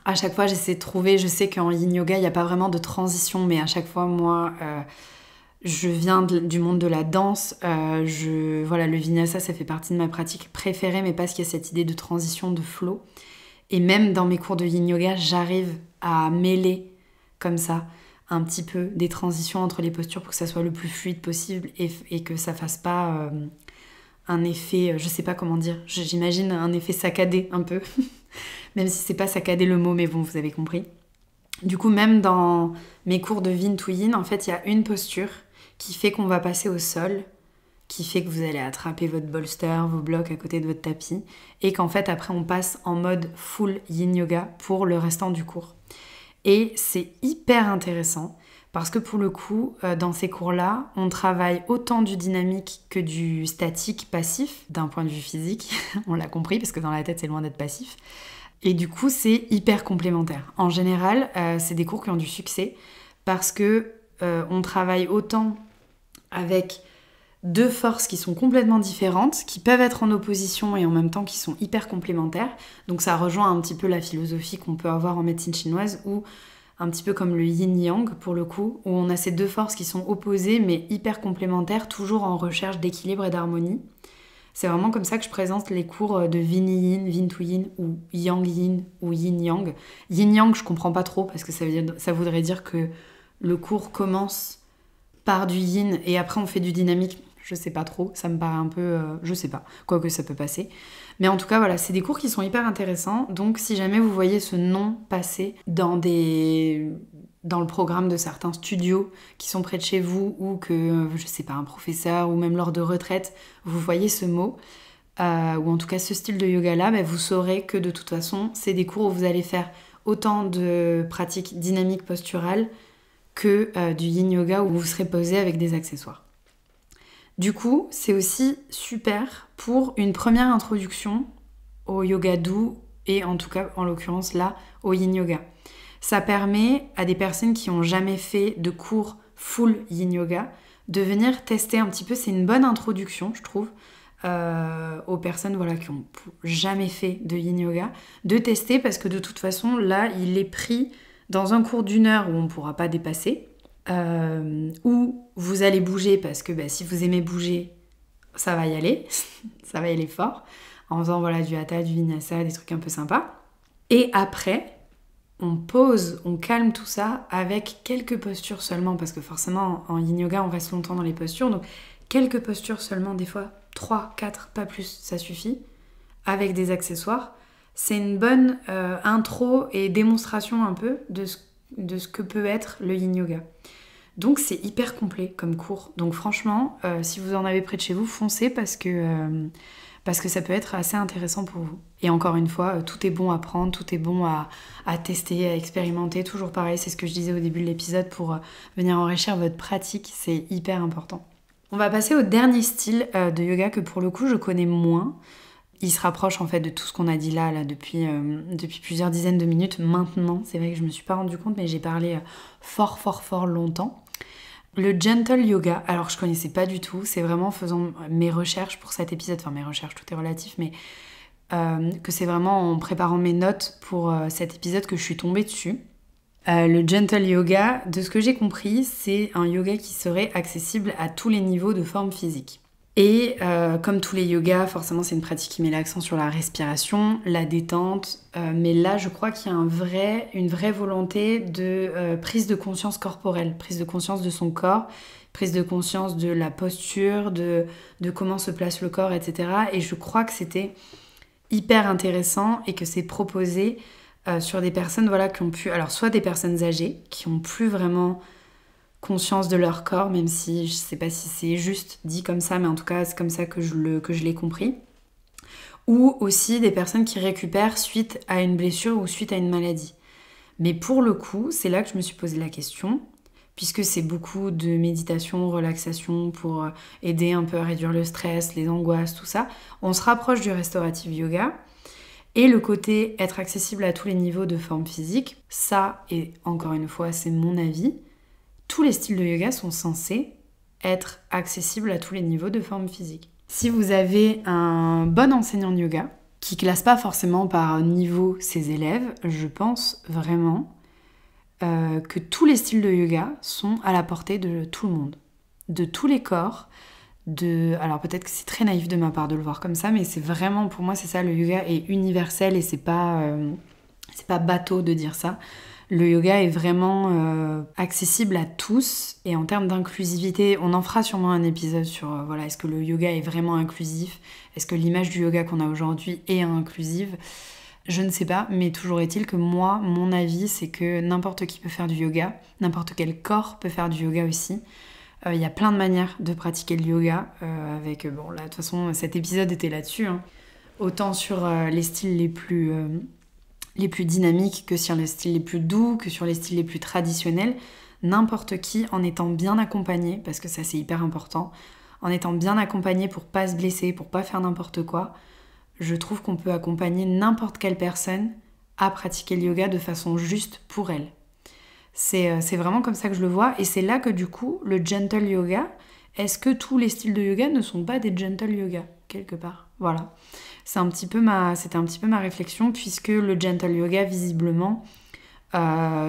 À chaque fois, j'essaie de trouver... Je sais qu'en yin yoga, il n'y a pas vraiment de transition, mais à chaque fois, moi... je viens du monde de la danse, voilà, le vinyasa, ça fait partie de ma pratique préférée, mais parce qu'il y a cette idée de transition, de flow. Et même dans mes cours de yin yoga, j'arrive à mêler comme ça un petit peu des transitions entre les postures pour que ça soit le plus fluide possible et que ça fasse pas un effet, je sais pas comment dire, j'imagine un effet saccadé un peu, même si c'est pas saccadé le mot, mais bon, vous avez compris. Du coup, même dans mes cours de Yin to Yin, en fait, il y a une posture qui fait qu'on va passer au sol, qui fait que vous allez attraper votre bolster, vos blocs à côté de votre tapis, et qu'en fait, après, on passe en mode full Yin Yoga pour le restant du cours. Et c'est hyper intéressant, parce que pour le coup, dans ces cours-là, on travaille autant du dynamique que du statique passif, d'un point de vue physique, on l'a compris, parce que dans la tête, c'est loin d'être passif. Et du coup, c'est hyper complémentaire. En général, c'est des cours qui ont du succès, parce que on travaille autant avec deux forces qui sont complètement différentes, qui peuvent être en opposition et en même temps qui sont hyper complémentaires. Donc ça rejoint un petit peu la philosophie qu'on peut avoir en médecine chinoise, ou un petit peu comme le yin-yang pour le coup, où on a ces deux forces qui sont opposées mais hyper complémentaires, toujours en recherche d'équilibre et d'harmonie. C'est vraiment comme ça que je présente les cours de Yin-Yin, Yin-to-Yin, ou Yang-Yin, ou Yin-Yang. Yin-Yang, je comprends pas trop, parce que ça voudrait dire que le cours commence par du yin et après on fait du dynamique. Je sais pas trop, ça me paraît un peu... je sais pas, quoique ça peut passer. Mais en tout cas, voilà, c'est des cours qui sont hyper intéressants. Donc si jamais vous voyez ce nom passer dans le programme de certains studios qui sont près de chez vous, ou que, je sais pas, un professeur, ou même lors de retraite, vous voyez ce mot, ou en tout cas ce style de yoga-là, vous saurez que de toute façon, c'est des cours où vous allez faire autant de pratiques dynamiques posturales que du yin yoga où vous serez posé avec des accessoires. Du coup, c'est aussi super pour une première introduction au yoga doux et en tout cas, en l'occurrence là, au yin yoga. Ça permet à des personnes qui n'ont jamais fait de cours full yin yoga de venir tester un petit peu. C'est une bonne introduction, je trouve, aux personnes qui n'ont jamais fait de yin yoga, de tester parce que de toute façon, là, il est pris dans un cours d'1 heure où on ne pourra pas dépasser, où vous allez bouger parce que si vous aimez bouger, ça va y aller, ça va y aller fort, en faisant du hatha, du vinyasa, des trucs un peu sympas. Et après, on pose, on calme tout ça avec quelques postures seulement, parce que forcément en yin yoga on reste longtemps dans les postures, donc quelques postures seulement, des fois 3, 4, pas plus, ça suffit, avec des accessoires. C'est une bonne intro et démonstration un peu de ce que peut être le yin yoga. Donc c'est hyper complet comme cours. Donc franchement, si vous en avez près de chez vous, foncez parce que ça peut être assez intéressant pour vous. Et encore une fois, tout est bon à prendre, tout est bon à tester, à expérimenter. Toujours pareil, c'est ce que je disais au début de l'épisode, pour venir enrichir votre pratique, c'est hyper important. On va passer au dernier style de yoga que pour le coup je connais moins. Il se rapproche en fait de tout ce qu'on a dit là depuis plusieurs dizaines de minutes maintenant. C'est vrai que je me suis pas rendu compte, mais j'ai parlé fort longtemps. Le gentle yoga, alors je connaissais pas du tout, c'est vraiment en faisant mes recherches pour cet épisode, enfin mes recherches, tout est relatif, mais que c'est vraiment en préparant mes notes pour cet épisode que je suis tombée dessus. Le gentle yoga, de ce que j'ai compris, c'est un yoga qui serait accessible à tous les niveaux de forme physique. Et comme tous les yogas, forcément c'est une pratique qui met l'accent sur la respiration, la détente, mais là je crois qu'il y a une vraie volonté de prise de conscience corporelle, prise de conscience de son corps, prise de conscience de la posture, de comment se place le corps, etc. Et je crois que c'était hyper intéressant et que c'est proposé sur des personnes qui ont pu... Alors soit des personnes âgées qui ont plus vraiment conscience de leur corps, même si je sais pas si c'est juste dit comme ça, mais en tout cas c'est comme ça que je l'ai compris. Ou aussi des personnes qui récupèrent suite à une blessure ou suite à une maladie. Mais pour le coup, c'est là que je me suis posé la question, puisque c'est beaucoup de méditation, relaxation pour aider un peu à réduire le stress, les angoisses, tout ça. On se rapproche du restorative yoga. Et le côté être accessible à tous les niveaux de forme physique, ça, et encore une fois, c'est mon avis, tous les styles de yoga sont censés être accessible à tous les niveaux de forme physique. Si vous avez un bon enseignant de yoga, qui classe pas forcément par niveau ses élèves, je pense vraiment que tous les styles de yoga sont à la portée de tout le monde, de tous les corps. Alors peut-être que c'est très naïf de ma part de le voir comme ça, mais c'est vraiment, pour moi c'est ça, le yoga est universel et c'est pas bateau de dire ça. Le yoga est vraiment accessible à tous, et en termes d'inclusivité, on en fera sûrement un épisode sur est-ce que le yoga est vraiment inclusif, est-ce que l'image du yoga qu'on a aujourd'hui est inclusive. Je ne sais pas, mais toujours est-il que moi, mon avis, c'est que n'importe qui peut faire du yoga, n'importe quel corps peut faire du yoga aussi. Il y a plein de manières de pratiquer le yoga, là, de toute façon, cet épisode était là-dessus, hein. Autant sur les styles les plus dynamiques que sur les styles les plus doux, que sur les styles les plus traditionnels. N'importe qui, en étant bien accompagné, parce que ça c'est hyper important, en étant bien accompagné pour pas se blesser, pour pas faire n'importe quoi, je trouve qu'on peut accompagner n'importe quelle personne à pratiquer le yoga de façon juste pour elle. C'est vraiment comme ça que je le vois, et c'est là que du coup, le gentle yoga, est-ce que tous les styles de yoga ne sont pas des gentle yoga, quelque part? Voilà. C'était un petit peu ma réflexion, puisque le gentle yoga, visiblement,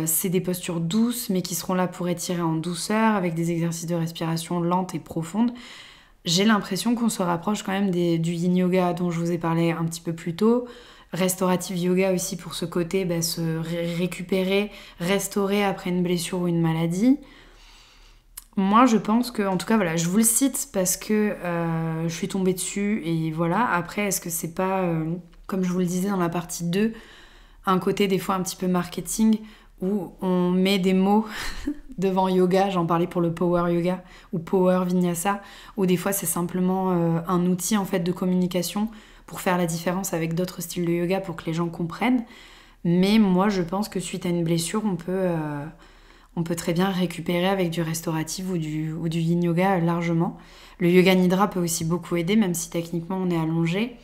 c'est des postures douces, mais qui seront là pour étirer en douceur, avec des exercices de respiration lente et profonde. J'ai l'impression qu'on se rapproche quand même du yin yoga dont je vous ai parlé un petit peu plus tôt. Restaurative yoga aussi pour ce côté, se récupérer, restaurer après une blessure ou une maladie. Moi, je pense que, en tout cas, voilà, je vous le cite parce que je suis tombée dessus et voilà. Après, est-ce que c'est pas, comme je vous le disais dans la partie 2, un côté des fois un petit peu marketing où on met des mots devant yoga, j'en parlais pour le power yoga ou power vinyasa, où des fois c'est simplement un outil en fait de communication pour faire la différence avec d'autres styles de yoga pour que les gens comprennent. Mais moi, je pense que suite à une blessure, on peut très bien récupérer avec du restauratif ou du yin yoga largement. Le yoga nidra peut aussi beaucoup aider, même si techniquement on est allongé.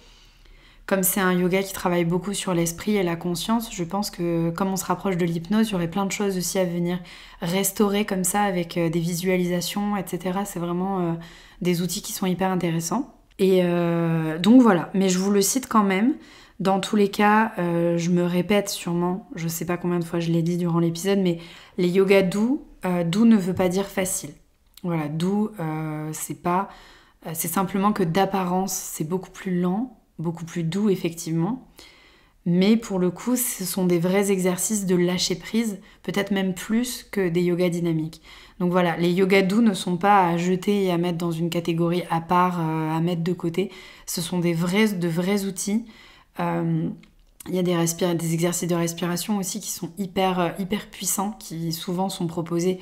Comme c'est un yoga qui travaille beaucoup sur l'esprit et la conscience, je pense que comme on se rapproche de l'hypnose, il y aurait plein de choses aussi à venir restaurer comme ça avec des visualisations, etc. C'est vraiment des outils qui sont hyper intéressants. Et donc voilà, mais je vous le cite quand même. Dans tous les cas, je me répète sûrement, je sais pas combien de fois je l'ai dit durant l'épisode, mais les yogas doux, doux ne veut pas dire facile. Voilà, doux, c'est simplement que d'apparence, c'est beaucoup plus lent, beaucoup plus doux effectivement. Mais pour le coup, ce sont des vrais exercices de lâcher prise, peut-être même plus que des yogas dynamiques. Donc voilà, les yogas doux ne sont pas à jeter et à mettre dans une catégorie à part, à mettre de côté. Ce sont de vrais outils. Il y a des exercices de respiration aussi qui sont hyper puissants, qui souvent sont proposés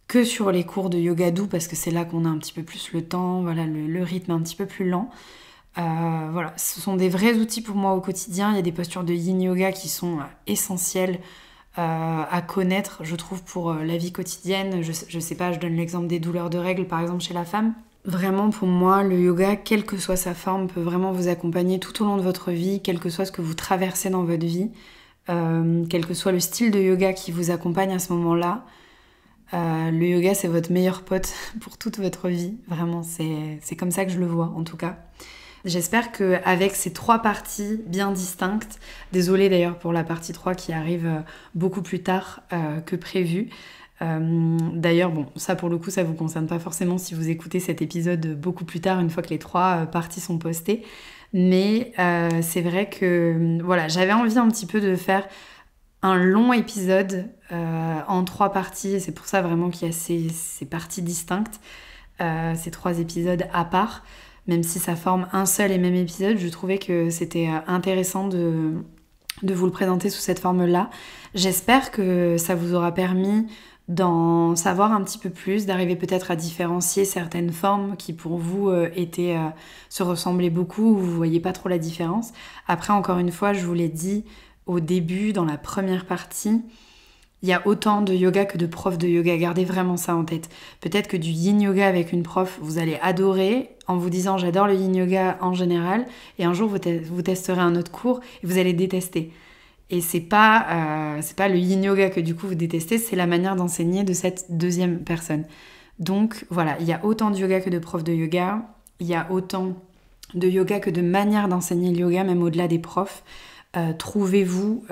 que sur les cours de yoga doux, parce que c'est là qu'on a un petit peu plus le temps, voilà, le rythme un petit peu plus lent. Voilà, ce sont des vrais outils pour moi au quotidien. Il y a des postures de yin yoga qui sont essentielles à connaître, je trouve, pour la vie quotidienne. Je sais pas, je donne l'exemple des douleurs de règles, par exemple, chez la femme. Vraiment, pour moi, le yoga, quelle que soit sa forme, peut vraiment vous accompagner tout au long de votre vie, quel que soit ce que vous traversez dans votre vie, quel que soit le style de yoga qui vous accompagne à ce moment-là. Le yoga, c'est votre meilleur pote pour toute votre vie. Vraiment, c'est comme ça que je le vois, en tout cas. J'espère qu'avec ces 3 parties bien distinctes, désolée d'ailleurs pour la partie 3 qui arrive beaucoup plus tard que prévu. D'ailleurs, bon, ça pour le coup, ça vous concerne pas forcément si vous écoutez cet épisode beaucoup plus tard, une fois que les 3 parties sont postées. Mais c'est vrai que voilà, j'avais envie un petit peu de faire un long épisode en 3 parties. Et c'est pour ça vraiment qu'il y a ces parties distinctes, ces 3 épisodes à part. Même si ça forme un seul et même épisode, je trouvais que c'était intéressant de vous le présenter sous cette forme-là. J'espère que ça vous aura permis d'en savoir un petit peu plus, d'arriver peut-être à différencier certaines formes qui pour vous se ressemblaient beaucoup, où vous ne voyez pas trop la différence. Après, encore une fois, je vous l'ai dit au début, dans la première partie, il y a autant de yoga que de profs de yoga. Gardez vraiment ça en tête. Peut-être que du yin yoga avec une prof, vous allez adorer en vous disant j'adore le yin yoga en général, et un jour vous testerez un autre cours et vous allez détester. Et c'est pas le yin yoga que du coup vous détestez, c'est la manière d'enseigner de cette deuxième personne. Donc voilà, il y a autant de yoga que de profs de yoga, il y a autant de yoga que de manières d'enseigner le yoga, même au-delà des profs. Trouvez-vous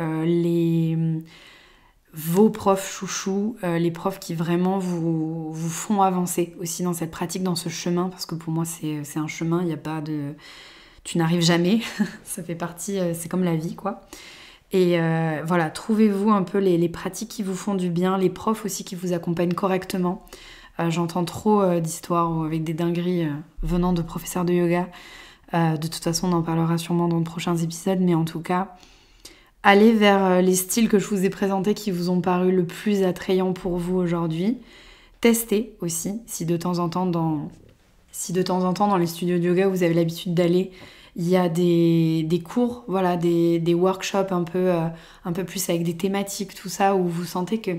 vos profs chouchous, les profs qui vraiment vous font avancer aussi dans cette pratique, dans ce chemin, parce que pour moi c'est un chemin, il n'y a pas de... Tu n'arrives jamais, ça fait partie, c'est comme la vie quoi. Et voilà, trouvez-vous un peu les pratiques qui vous font du bien, les profs aussi qui vous accompagnent correctement. J'entends trop d'histoires avec des dingueries venant de professeurs de yoga. De toute façon, on en parlera sûrement dans de prochains épisodes, mais en tout cas, allez vers les styles que je vous ai présentés qui vous ont paru le plus attrayants pour vous aujourd'hui. Testez aussi, si de temps en temps dans les studios de yoga vous avez l'habitude d'aller, il y a des cours, voilà, des workshops un peu plus avec des thématiques, tout ça, où vous sentez que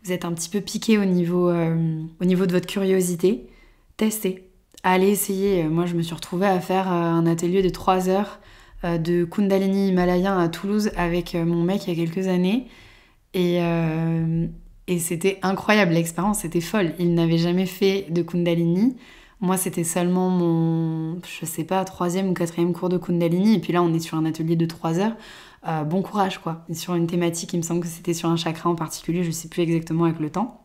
vous êtes un petit peu piqué au niveau de votre curiosité. Testez. Allez essayer. Moi, je me suis retrouvée à faire un atelier de 3 heures de Kundalini himalayen à Toulouse avec mon mec il y a quelques années. Et c'était incroyable, l'expérience, c'était folle. Il n'avait jamais fait de Kundalini. Moi, c'était seulement mon, 3e ou 4e cours de Kundalini. Et puis là, on est sur un atelier de 3 heures. Bon courage, quoi. Et sur une thématique, il me semble que c'était sur un chakra en particulier. Je ne sais plus exactement avec le temps.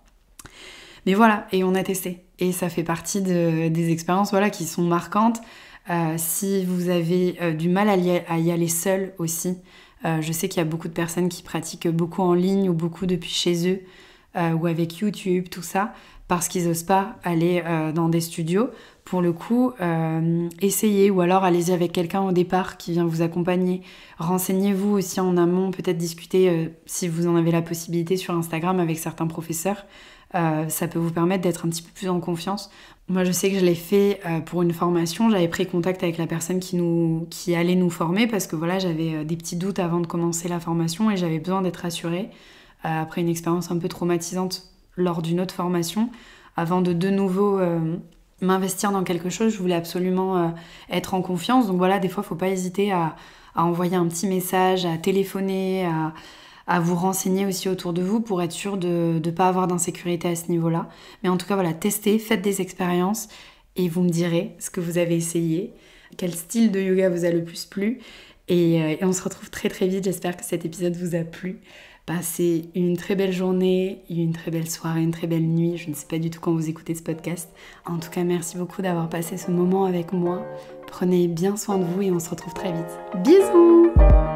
Mais voilà, et on a testé. Et ça fait partie des expériences voilà, qui sont marquantes. Si vous avez du mal à y aller seul aussi, je sais qu'il y a beaucoup de personnes qui pratiquent beaucoup en ligne ou beaucoup depuis chez eux ou avec YouTube, tout ça, parce qu'ils n'osent pas aller dans des studios. Pour le coup, essayez ou alors allez-y avec quelqu'un au départ qui vient vous accompagner. Renseignez-vous aussi en amont, peut-être discuter si vous en avez la possibilité sur Instagram avec certains professeurs. Ça peut vous permettre d'être un petit peu plus en confiance. Moi, je sais que je l'ai fait pour une formation. J'avais pris contact avec la personne qui allait nous former parce que voilà, j'avais des petits doutes avant de commencer la formation et j'avais besoin d'être rassurée après une expérience un peu traumatisante lors d'une autre formation. Avant de nouveau m'investir dans quelque chose, je voulais absolument être en confiance. Donc voilà, des fois, il ne faut pas hésiter à envoyer un petit message, à téléphoner, à vous renseigner aussi autour de vous pour être sûr de ne pas avoir d'insécurité à ce niveau-là. Mais en tout cas, voilà, testez, faites des expériences et vous me direz ce que vous avez essayé, quel style de yoga vous a le plus plu. Et on se retrouve très très vite. J'espère que cet épisode vous a plu. Passez une très belle journée, une très belle soirée, une très belle nuit. Je ne sais pas du tout quand vous écoutez ce podcast. En tout cas, merci beaucoup d'avoir passé ce moment avec moi. Prenez bien soin de vous et on se retrouve très vite. Bisous!